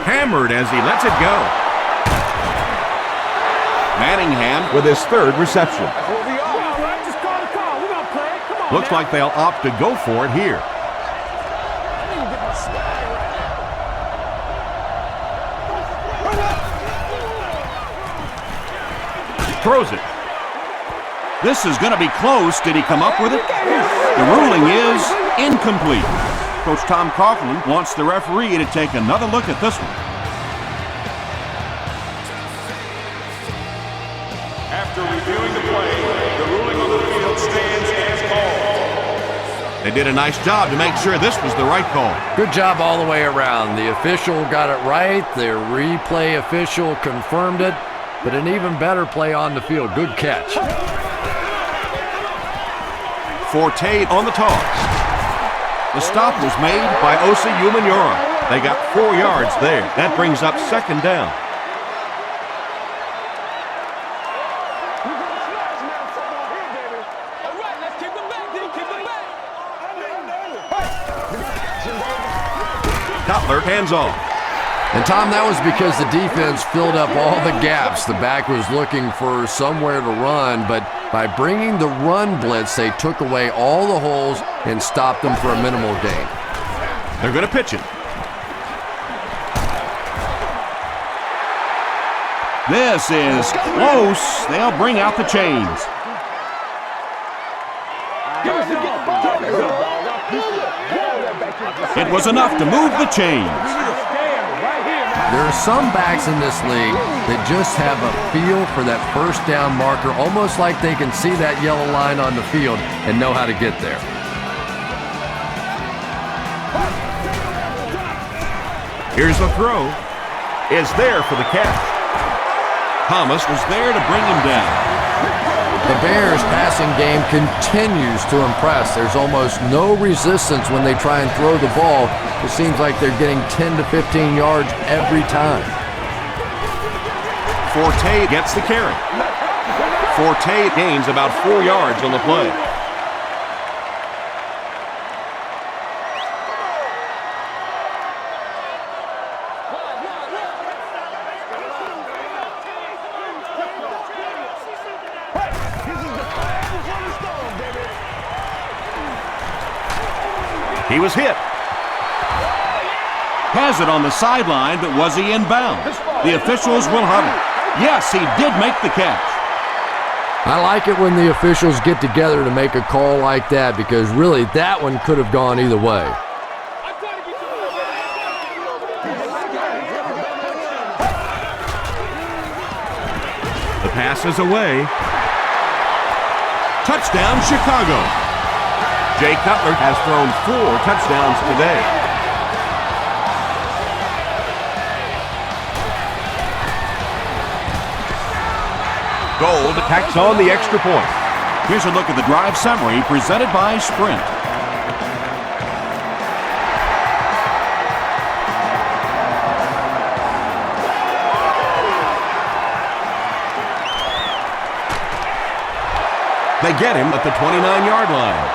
Hammered as he lets it go. Manningham With his 3rd reception. Looks like they'll opt to go for it here. Throws it. This is going to be close. Did he come up with it? The ruling is incomplete. Coach Tom Coughlin wants the referee to take another look at this one. After reviewing the play, the ruling on the field stands as called. They did a nice job to make sure this was the right call. Good job all the way around. The official got it right. The replay official confirmed it. But an even better play on the field. Good catch. Forte on the toss. The stop was made by Osi Umenyiora. They got 4 yards there. That brings up 2nd down. Cutler hands off. And, Tom, that was because the defense filled up all the gaps. The back was looking for somewhere to run, but by bringing the run blitz, they took away all the holes and stopped them for a minimal gain. They're going to pitch it. This is close. They'll bring out the chains. It was enough to move the chains. There are some backs in this league that just have a feel for that first down marker, almost like they can see that yellow line on the field and know how to get there. Here's the throw. Is there for the catch. Thomas was there to bring him down. The Bears' passing game continues to impress. There's almost no resistance when they try and throw the ball. It seems like they're getting 10 to 15 yards every time. Forte gets the carry. Forte gains about 4 yards on the play. He was hit. Has it on the sideline, but was he in bounds? The officials will huddle. Yes, he did make the catch. I like it when the officials get together to make a call like that, because really that one could have gone either way. The pass is away. Touchdown, Chicago. Jay Cutler has thrown 4 touchdowns today. Gold tacks on the extra point. Here's a look at the drive summary presented by Sprint. They get him at the 29-yard line.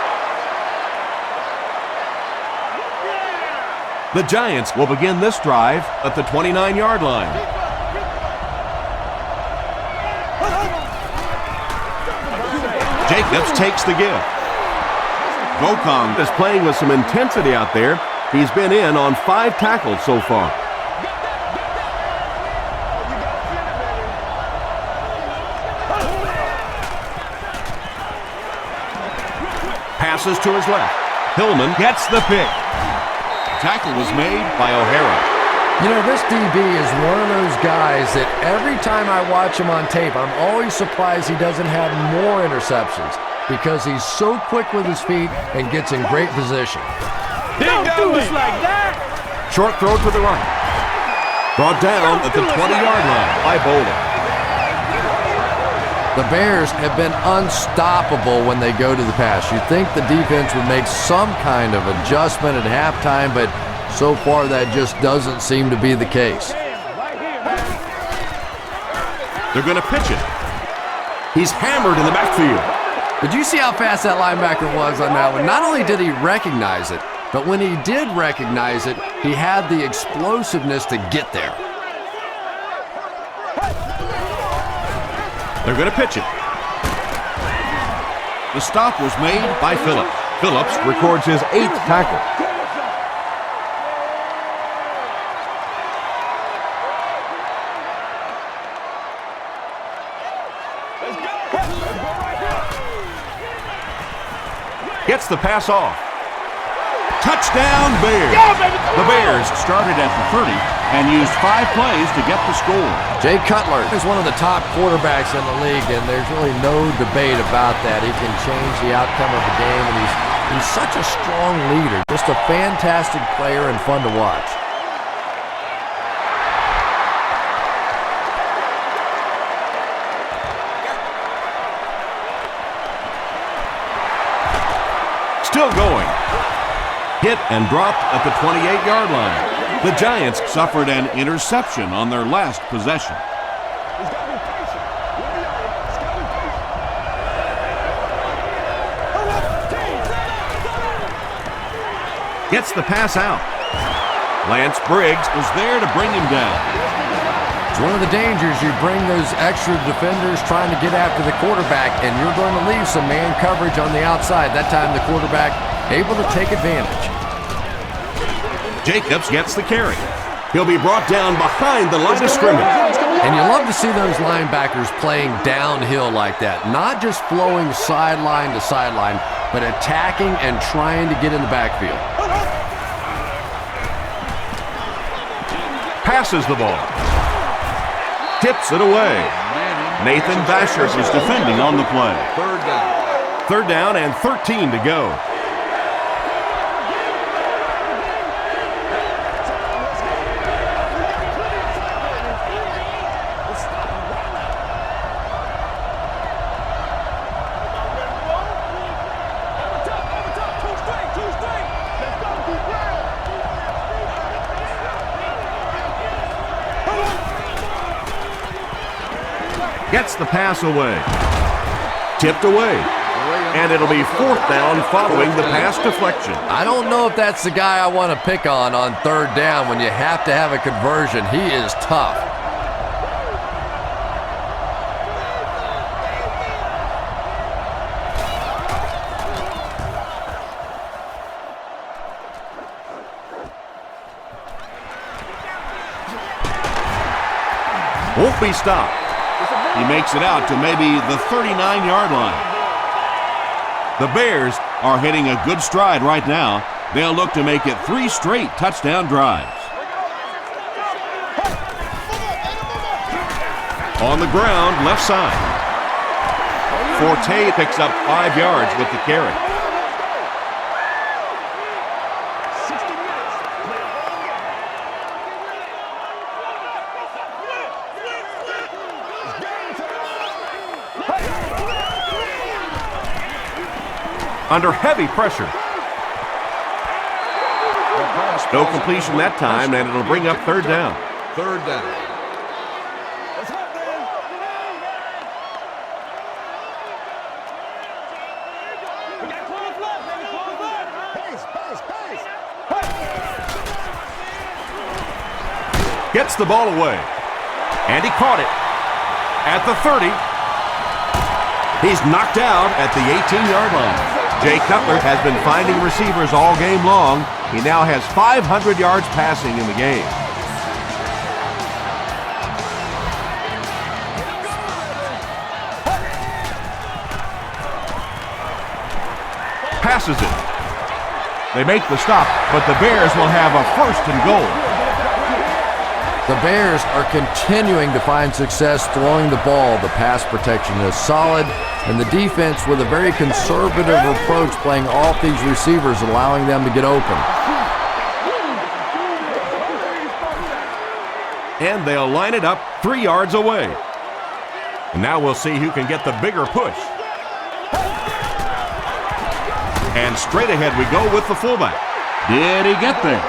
The Giants will begin this drive at the 29-yard line. Jacobs takes the give. Gokong is playing with some intensity out there. He's been in on 5 tackles so far. Passes to his left. Hillman gets the pick. Tackle was made by O'Hara. You know, this DB is one of those guys that every time I watch him on tape, I'm always surprised he doesn't have more interceptions because he's so quick with his feet and gets in great position. Don't do us like that. Short throw to the right. Brought down at the 20-yard line by Bowler. The Bears have been unstoppable when they go to the pass. You'd think the defense would make some kind of adjustment at halftime, but so far that just doesn't seem to be the case. They're going to pitch it. He's hammered in the backfield. Did you see how fast that linebacker was on that one? Not only did he recognize it, but when he did recognize it, he had the explosiveness to get there. They're going to pitch it. The stop was made by Phillips. Phillips records his 8th tackle. Gets the pass off. Touchdown, Bears. The Bears started at the 30 and used 5 plays to get the score. Jay Cutler is one of the top quarterbacks in the league, and there's really no debate about that. He can change the outcome of the game, and he's such a strong leader. Just a fantastic player and fun to watch. Still going. Hit and dropped at the 28-yard line. The Giants suffered an interception on their last possession. Gets the pass out. Lance Briggs was there to bring him down. It's one of the dangers. You bring those extra defenders trying to get after the quarterback, and you're going to leave some man coverage on the outside. That time the quarterback able to take advantage. Jacobs gets the carry. He'll be brought down behind the line of scrimmage. And you love to see those linebackers playing downhill like that. Not just flowing sideline to sideline, but attacking and trying to get in the backfield. Passes the ball. Tips it away. Nathan Vasher is defending on the play. Third down and 13 to go. Gets the pass away. Tipped away. And it'll be 4th down following the pass deflection. I don't know if that's the guy I want to pick on 3rd down when you have to have a conversion. He is tough. Won't be stopped. He makes it out to maybe the 39-yard line. The Bears are hitting a good stride right now. They'll look to make it 3 straight touchdown drives. On the ground, left side. Forte picks up 5 yards with the carry. Under heavy pressure. No completion that time, and it'll bring up 3rd down. 3rd down. Gets the ball away. And he caught it at the 30. He's knocked out at the 18-yard line. Jay Cutler has been finding receivers all game long. He now has 500 yards passing in the game. Passes it. They make the stop, but the Bears will have a 1st and goal. The Bears are continuing to find success throwing the ball. The pass protection is solid, and the defense with a very conservative approach playing off these receivers, allowing them to get open. And they'll line it up 3 yards away. And now we'll see who can get the bigger push. And straight ahead we go with the fullback. Did he get there?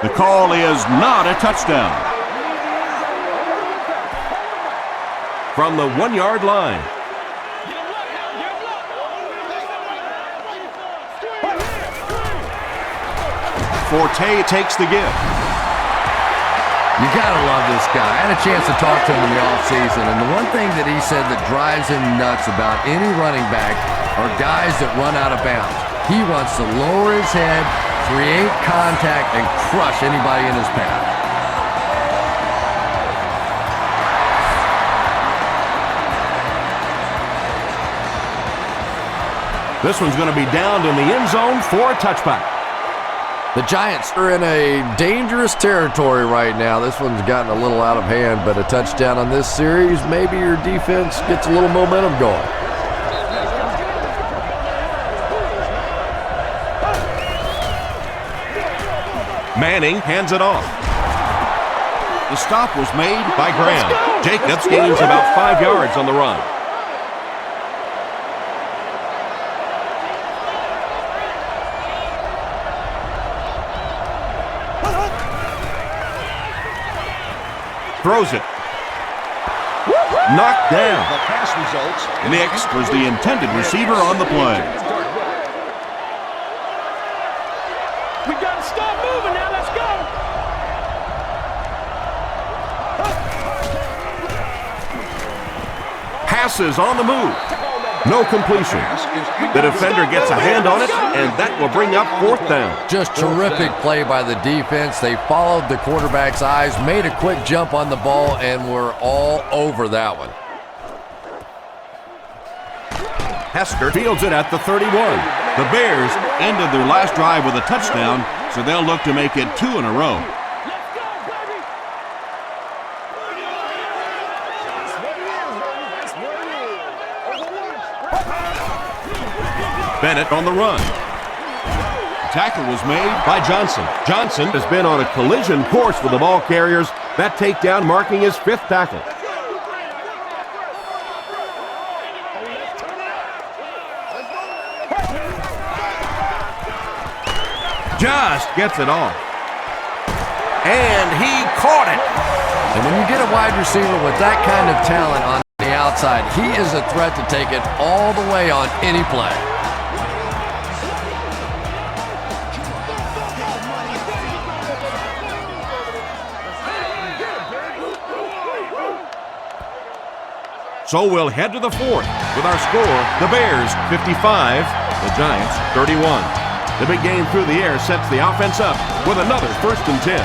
The call is not a touchdown. From the 1-yard line. Forte takes the give. You gotta love this guy. I had a chance to talk to him in the offseason, and the one thing that he said that drives him nuts about any running back are guys that run out of bounds. He wants to lower his head, create contact, and crush anybody in his path. This one's going to be downed in the end zone for a touchback. The Giants are in a dangerous territory right now. This one's gotten a little out of hand, but a touchdown on this series, maybe your defense gets a little momentum going. Manning hands it off. The stop was made By Graham. Jacobs gains about 5 yards on the run. Throws it. Knocked down. The pass results. Nix was the intended receiver on the play. We got to stop moving now. Let's go. Passes on the move. No completion. The defender gets a hand on it, and that will bring up 4th down. Just terrific play by the defense. They followed the quarterback's eyes, made a quick jump on the ball, and were all over that one. Hester fields it at the 31. The Bears ended their last drive with a touchdown, so they'll look to make it 2 in a row. Bennett on the run. Tackle was made By Johnson. Johnson has been on a collision course with the ball carriers. That takedown marking his 5th tackle. Just gets it off. And he caught it. And when you get a wide receiver with that kind of talent on the outside, he is a threat to take it all the way on any play. So we'll head to the 4th with our score, the Bears 55, the Giants 31. The big game through the air sets the offense up with another 1st and 10.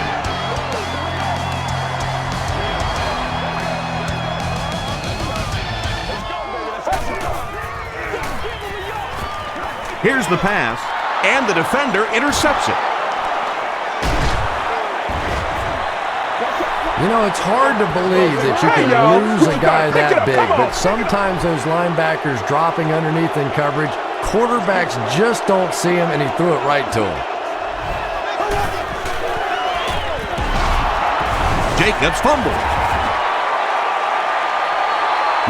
Here's the pass, and the defender intercepts it. You know, it's hard to believe that you can lose a guy that big, but sometimes those linebackers dropping underneath in coverage, quarterbacks just don't see him, and he threw it right to him. Jacobs fumbles.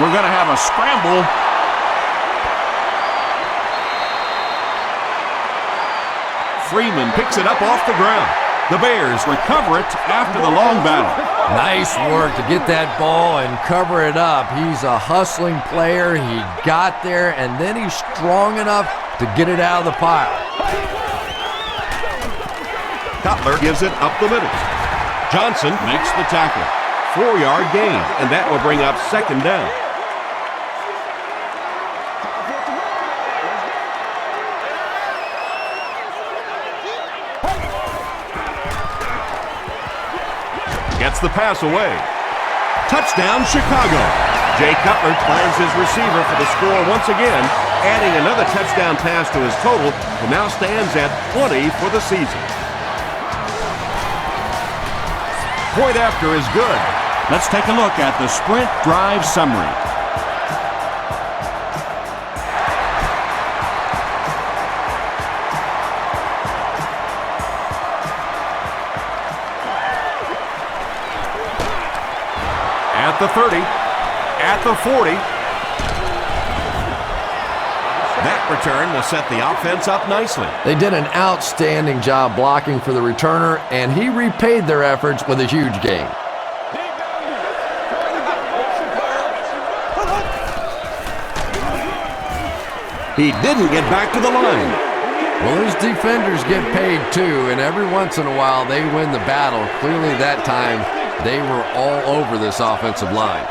We're going to have a scramble. Freeman picks it up off the ground. The Bears recover it after the long battle. Nice work to get that ball and cover it up. He's a hustling player. He got there, and then he's strong enough to get it out of the pile. Cutler gives it up the middle. Johnson makes the tackle. 4-yard gain, and that will bring up 2nd down. Gets the pass away. Touchdown, Chicago. Jay Cutler finds his receiver for the score once again, adding another touchdown pass to his total, and now stands at 20 for the season. Point after is good. Let's take a look at the sprint drive summary. At the 30, at the 40. That return will set the offense up nicely. They did an outstanding job blocking for the returner, and he repaid their efforts with a huge gain. He didn't get back to the line. Well, his defenders get paid too, and every once in a while they win the battle. Clearly that time they were all over this offensive line.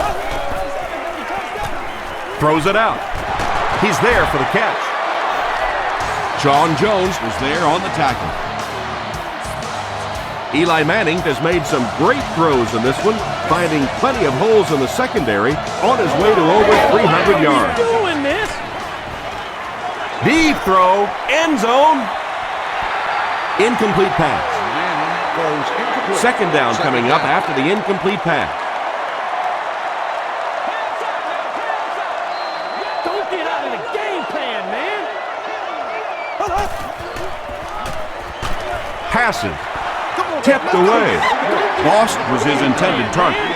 Throws it out. He's there for the catch. Sean Jones was there on the tackle. Eli Manning has made some great throws in this one, finding plenty of holes in the secondary on his way to over 300 yards. Deep throw, end zone. Incomplete pass. Second down coming up after the incomplete pass. Don't get out of the game plan, man. Passes. Tipped away. Lost was his intended target.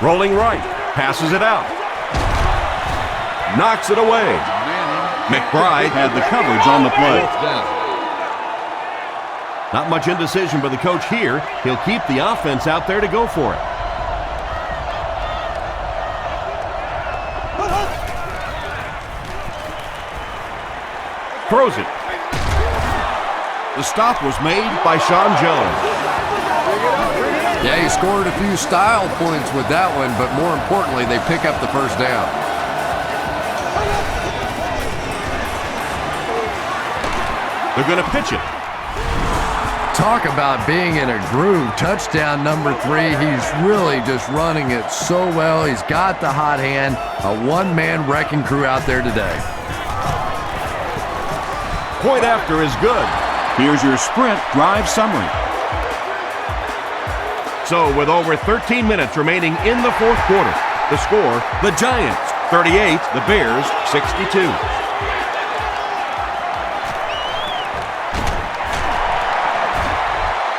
Rolling right. Passes it out. Knocks it away. McBride Had the coverage on the play. Not much indecision by the coach here. He'll keep the offense out there to go for it. Throws it. The stop was made by Sean Jones. Yeah, he scored a few style points with that one, but more importantly, they pick up the first down. They're going to pitch it. Talk about being in a groove. Touchdown number 3. He's really just running it so well. He's got the hot hand. A one-man wrecking crew out there today. Point after is good. Here's your sprint drive summary. So with over 13 minutes remaining in the fourth quarter, the score, the Giants 38, the Bears 62.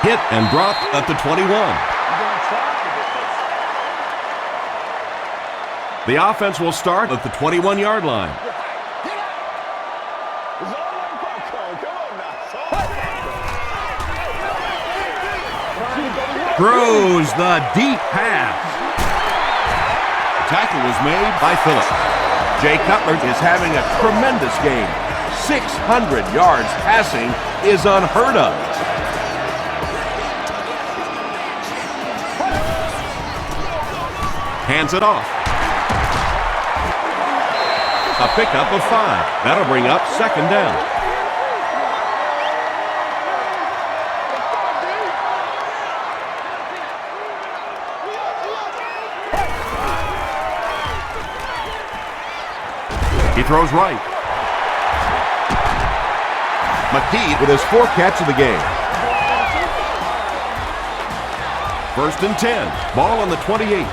Hit and dropped at the 21. The offense will start at the 21-yard line. Throws the deep pass. The tackle was made by Phillips. Jay Cutler is having a tremendous game. 600 yards passing is unheard of. Hands it off. A pickup of 5. That'll bring up second down. He throws right. McKee with his 4th catch of the game. First and 10. Ball on the 28.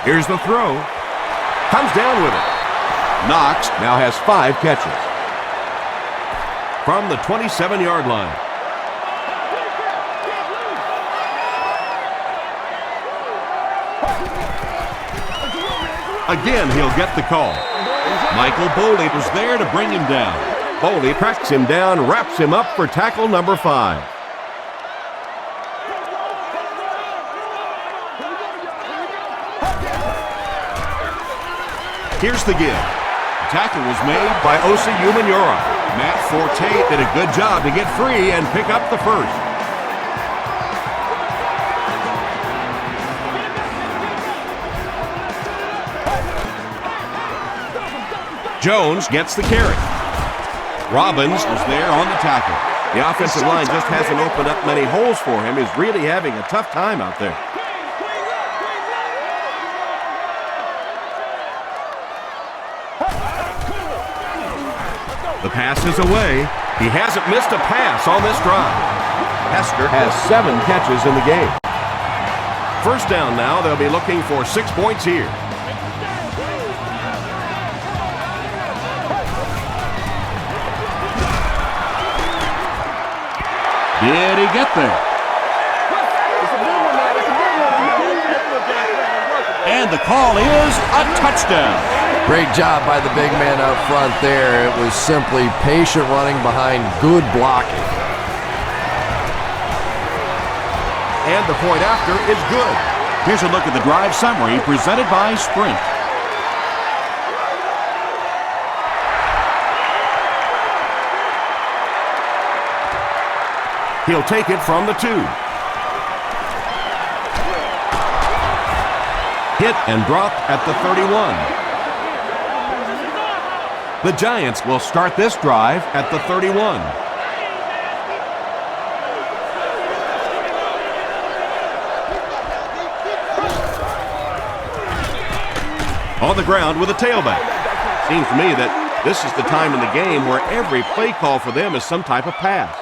Here's the throw. Comes down with it. Knox now has 5 catches. From the 27-yard line. Again, he'll get the call. Michael Boley was there to bring him down. Boley tracks him down, wraps him up for tackle number 5. Here's the give. The tackle was made by Osi Umenyiora. Matt Forte did a good job to get free and pick up the first. Jones gets the carry. Robbins is there on the tackle. The offensive line just hasn't opened up many holes for him. He's really having a tough time out there. The pass is away. He hasn't missed a pass on this drive. Hester has 7 catches in the game. First down now. They'll be looking for 6 points here. Did he get there? And the call is a touchdown. Great job by the big man up front there. It was simply patient running behind good blocking. And the point after is good. Here's a look at the drive summary presented by Sprint. He'll take it from the 2. Hit and drop at the 31. The Giants will start this drive at the 31. On the ground with a tailback. Seems to me that this is the time in the game where every play call for them is some type of pass.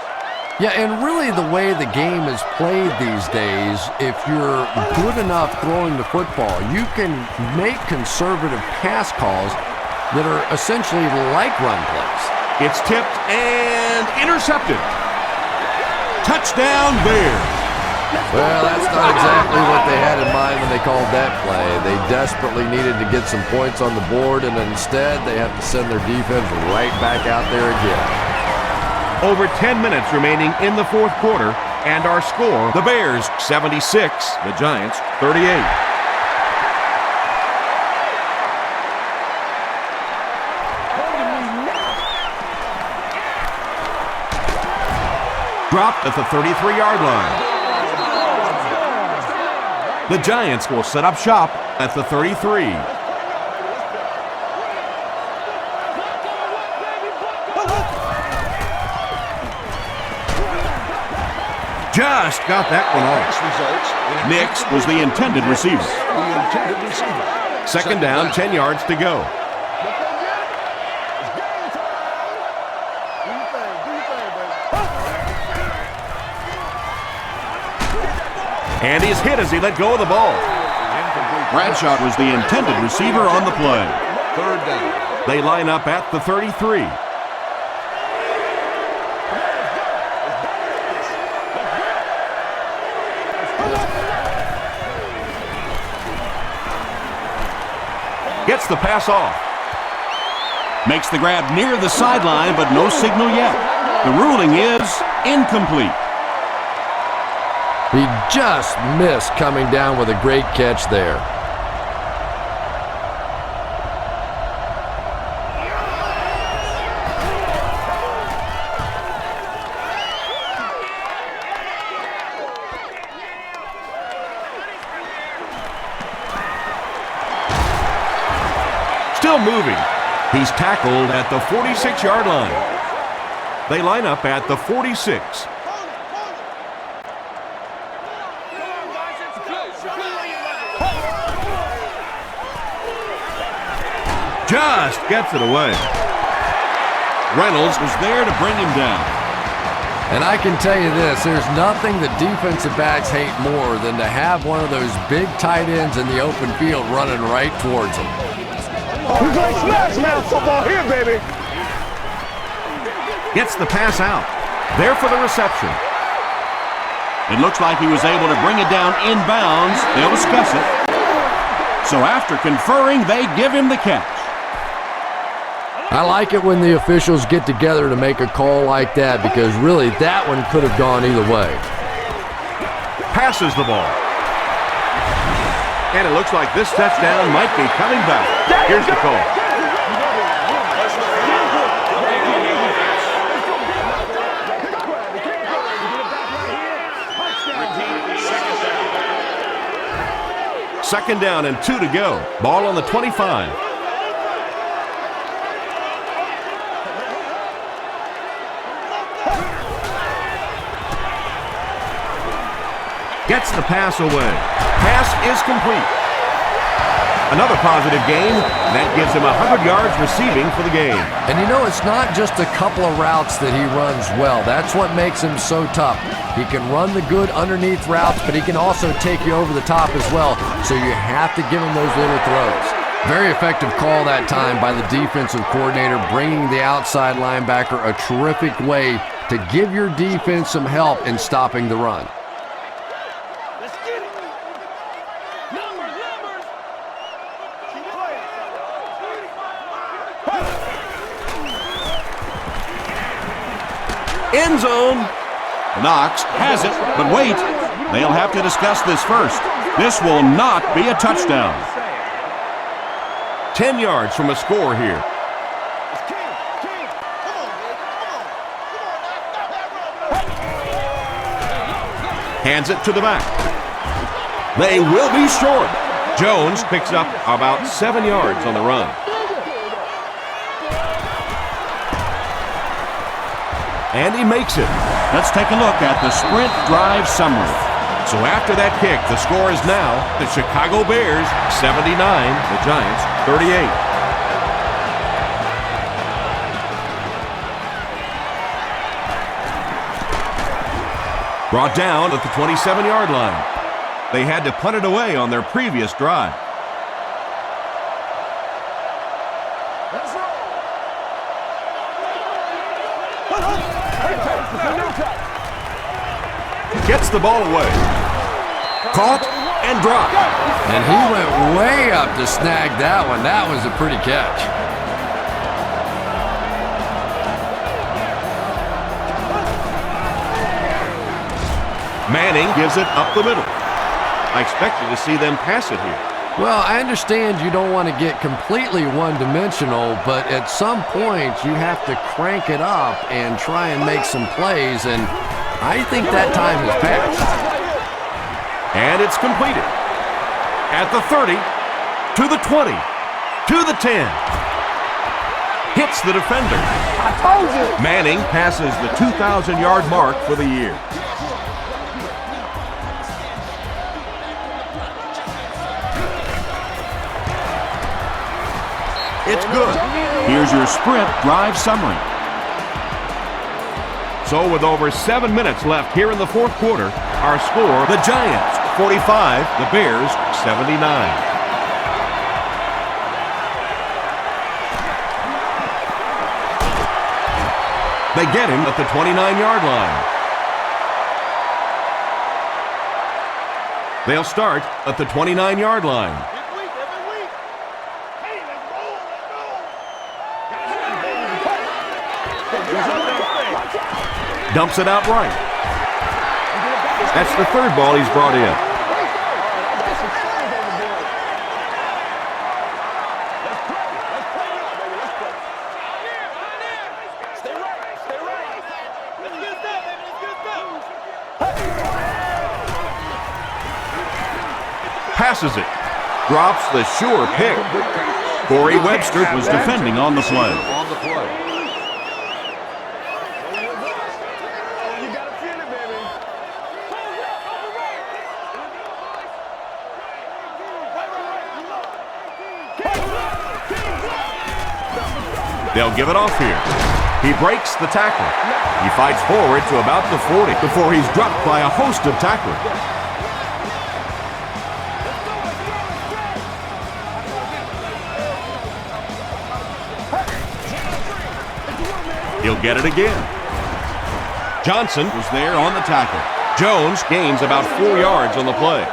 Yeah, and really the way the game is played these days, if you're good enough throwing the football, you can make conservative pass calls that are essentially like run plays. It's tipped and intercepted. Touchdown Bears. Well, that's not exactly what they had in mind when they called that play. They desperately needed to get some points on the board, and instead they have to send their defense right back out there again. Over 10 minutes remaining in the 4th quarter, and our score, the Bears 76, the Giants 38. Dropped at the 33-yard line. The Giants will set up shop at the 33. Just got that one off. Nix was the intended receiver. Second down, 10 yards to go. And he's hit as he let go of the ball. Bradshaw was the intended receiver on the play. Third down. They line up at the 33. Gets the pass off. Makes the grab near the sideline, but no signal yet. The ruling is incomplete. He just missed coming down with a great catch there. Still moving. He's tackled at the 46-yard line. They line up at the 46. Just gets it away. Reynolds was there to bring him down. And I can tell you this, there's nothing that defensive backs hate more than to have one of those big tight ends in the open field running right towards them. We play smash football here, baby. Gets the pass out. There for the reception. It looks like he was able to bring it down inbounds. They'll discuss it. So after conferring, they give him the catch. I like it when the officials get together to make a call like that because really that one could have gone either way. Passes the ball. And it looks like this touchdown might be coming back. Here's the call. Second down and 2 to go. Ball on the 25. Gets the pass away. Pass is complete. Another positive gain. That gives him 100 yards receiving for the game. And you know, it's not just a couple of routes that he runs well. That's what makes him so tough. He can run the good underneath routes, but he can also take you over the top as well. So you have to give him those little throws. Very effective call that time by the defensive coordinator, bringing the outside linebacker a terrific way to give your defense some help in stopping the run. End zone. Knox has it, but wait. They'll have to discuss this first. This will not be a touchdown. 10 yards from a score here. Hands it to the back. They will be short. Jones picks up about 7 yards on the run. And he makes it. Let's take a look at the sprint drive summary. So after that kick, the score is now the Chicago Bears 79, the Giants 38. Brought down at the 27-yard line. They had to punt it away on their previous drive. Gets the ball away. Caught and dropped. And he went way up to snag that one. That was a pretty catch. Manning gives it up the middle. I expected to see them pass it here. Well, I understand you don't want to get completely one-dimensional, but at some point you have to crank it up and try and make some plays, and I think that time has passed. And it's completed. At the 30, to the 20, to the 10. Hits the defender. I told you. Manning passes the 2,000-yard mark for the year. It's good. Here's your sprint drive summary. So with over 7 minutes left here in the fourth quarter, our score, the Giants 45, the Bears 79. They get him at the 29-yard line. They'll start at the 29-yard line. Dumps it out right. That's the third ball he's brought in. Passes it. Drops the sure pick. Corey Webster was defending on the play. They'll give it off here. He breaks the tackle. He fights forward to about the 40 before he's dropped by a host of tacklers. He'll get it again. Johnson was there on the tackle. Jones gains about 4 yards on the play.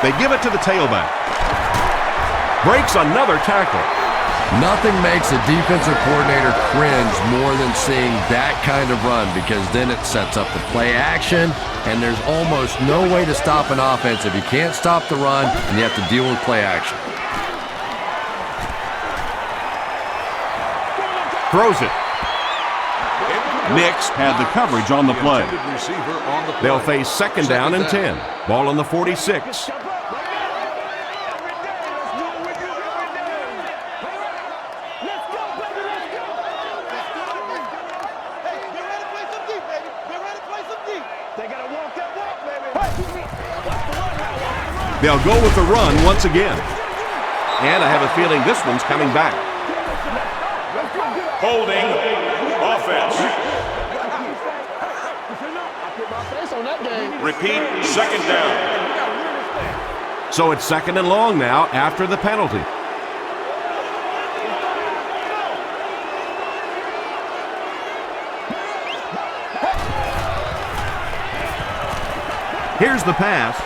They give it to the tailback. Breaks another tackle. Nothing makes a defensive coordinator cringe more than seeing that kind of run, because then it sets up the play action, and there's almost no way to stop an offense if you can't stop the run and you have to deal with play action. Throws it. Knicks had the coverage on the play. They'll face second down and 10. Ball on the 46. They'll go with the run once again. And I have a feeling this one's coming back. Holding offense. Repeat, second down. So it's second and long now after the penalty. Here's the pass.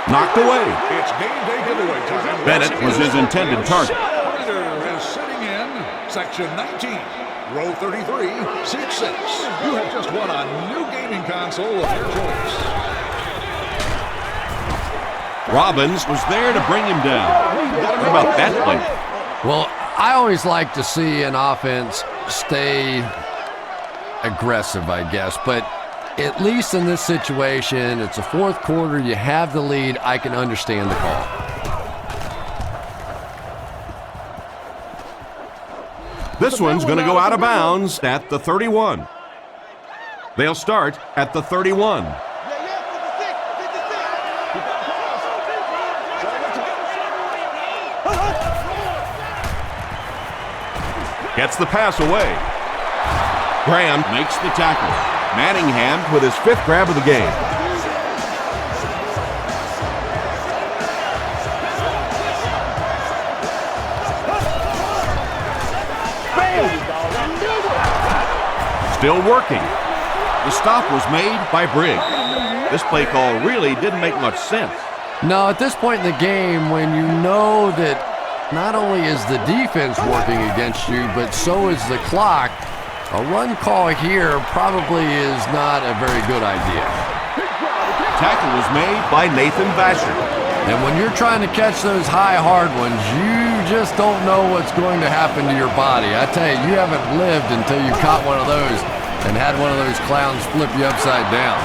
Knocked away. It's game day giveaway time. Bennett was his intended target. Ryder is sitting in section 19, row 33, seat 6. You have just won a new gaming console of your choice. Robbins was there to bring him down. What about that play? Well, I always like to see an offense stay aggressive, I guess, but at least in this situation, it's a fourth quarter, you have the lead, I can understand the call. This one's going to go out of bounds at the 31. They'll start at the 31. Gets the pass away. Graham Makes the tackle. Manningham with his 5th grab of the game. Still working. The stop was made by Briggs. This play call really didn't make much sense. No, at this point in the game, when you know that not only is the defense working against you, but so is the clock, a run call here probably is not a very good idea. Tackle was made By Nathan Vasher. And when you're trying to catch those high, hard ones, you just don't know what's going to happen to your body. I tell you, you haven't lived until you caught one of those and had one of those clowns flip you upside down.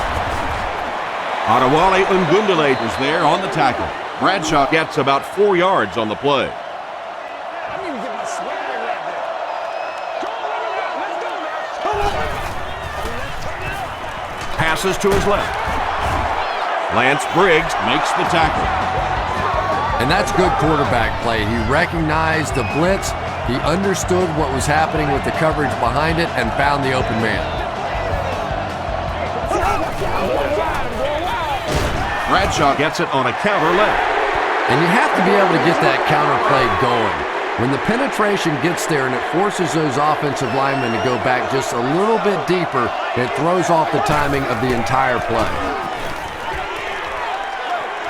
Adewale Ungundale was there on the tackle. Bradshaw gets about 4 yards on the play. Passes to his left. Lance Briggs Makes the tackle. And that's good quarterback play. He recognized the blitz, he understood what was happening with the coverage behind it, and found the open man. Bradshaw gets it on a counter left. And you have to be able to get that counter play going. When the penetration gets there and it forces those offensive linemen to go back just a little bit deeper, it throws off the timing of the entire play.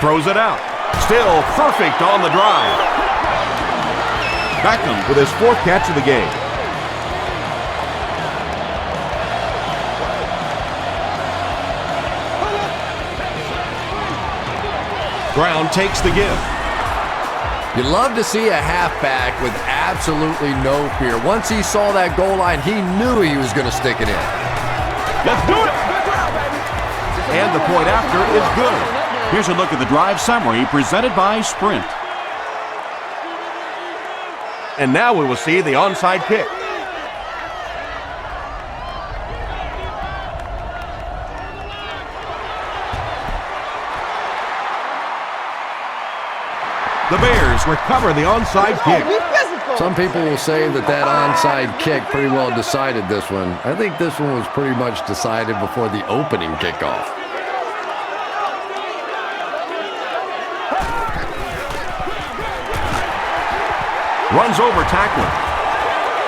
Throws it out. Still perfect on the drive. Beckham with his 4th catch of the game. Brown takes the give. You love to see a halfback with absolutely no fear. Once he saw that goal line, he knew he was going to stick it in. Let's do it! And the point after is good. Here's a look at the drive summary presented by Sprint. And now we will see the onside kick. The Bears recover the onside kick. Some people will say that that onside kick pretty well decided this one. I think this one was pretty much decided before the opening kickoff. Runs over tackler.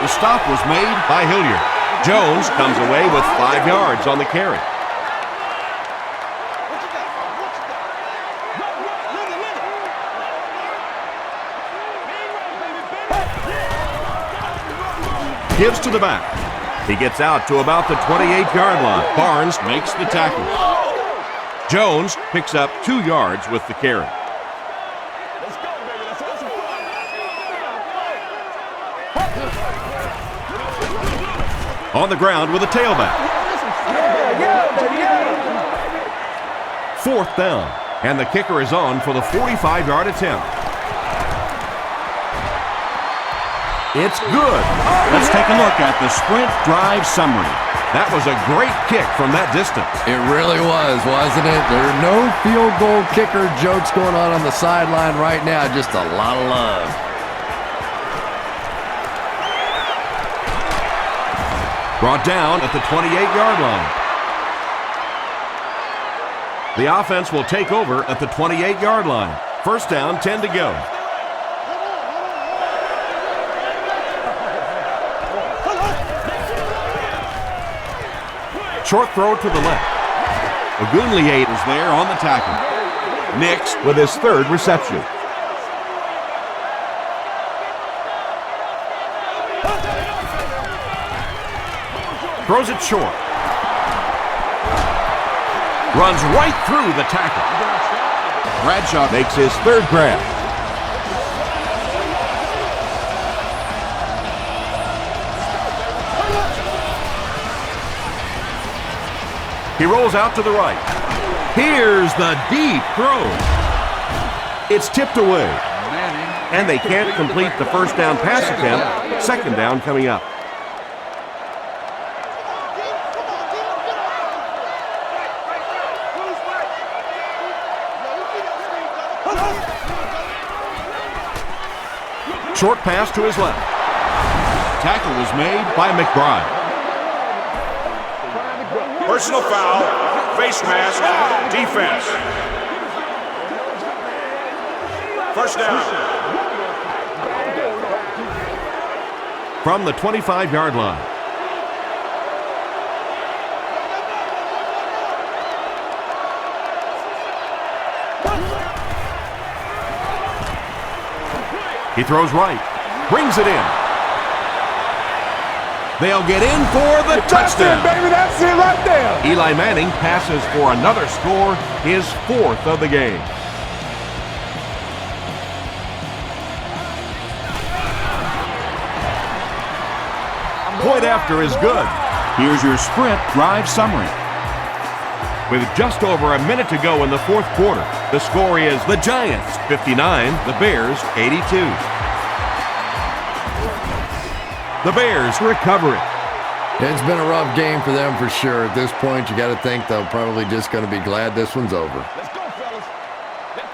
The stop was made By Hilliard. Jones comes away with 5 yards on the carry. Gives to the back. He gets out to about the 28-yard line. Barnes makes the tackle. Jones picks up 2 yards with the carry. On the ground with a tailback. 4th down. And the kicker is on for the 45-yard attempt. It's good. Let's take a look at the Sprint drive summary. That was a great kick from that distance. It really was, wasn't it? There are no field goal kicker jokes going on the sideline right now. Just a lot of love. Brought down at the 28-yard line. The offense will take over at the 28-yard line. First down, 10 to go. Short throw to the left. Ogunleye is there on the tackle. Nix with his third reception. Throws it short. Runs right through the tackle. Bradshaw makes his third grab. He rolls out to the right. Here's the deep throw. It's tipped away. And they can't complete the first down pass attempt. Second down coming up. Short pass to his left. Tackle was made by McBride. Personal foul, face mask, defense. First down. From the 25-yard line. He throws right, brings it in. They'll get in for the touchdown. Baby, that's it right there. Eli Manning passes for another score, his fourth of the game. Point after is good. Here's your sprint drive summary. With just over a minute to go in the fourth quarter, the score is the Giants 59, the Bears 82. The Bears recover it. It's been a rough game for them for sure. At this point, you got to think they're probably just going to be glad this one's over. Let's go, fellas. Let's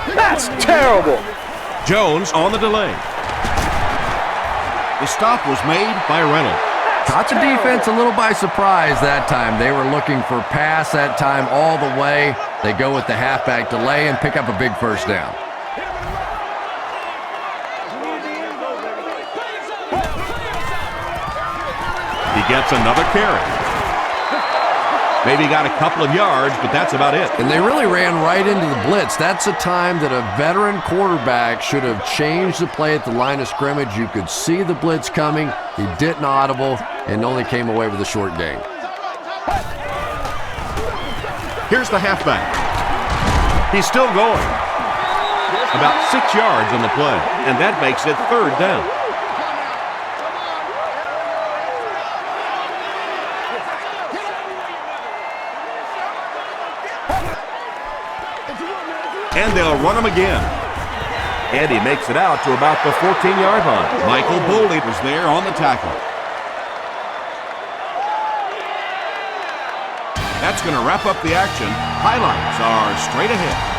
go. That's terrible. Jones on the delay. The stop was made by Reynolds. Caught the defense a little by surprise that time. They were looking for pass that time all the way. They go with the halfback delay and pick up a big first down. He gets another carry. Maybe got a couple of yards, but that's about it. And they really ran right into the blitz. That's a time that a veteran quarterback should have changed the play at the line of scrimmage. You could see the blitz coming. He didn't audible and only came away with a short gain. Here's the halfback. He's still going. About 6 yards on the play, and that makes it third down. And they'll run him again. And he makes it out to about the 14-yard line. Michael Boley was there on the tackle. That's going to wrap up the action. Highlights are straight ahead.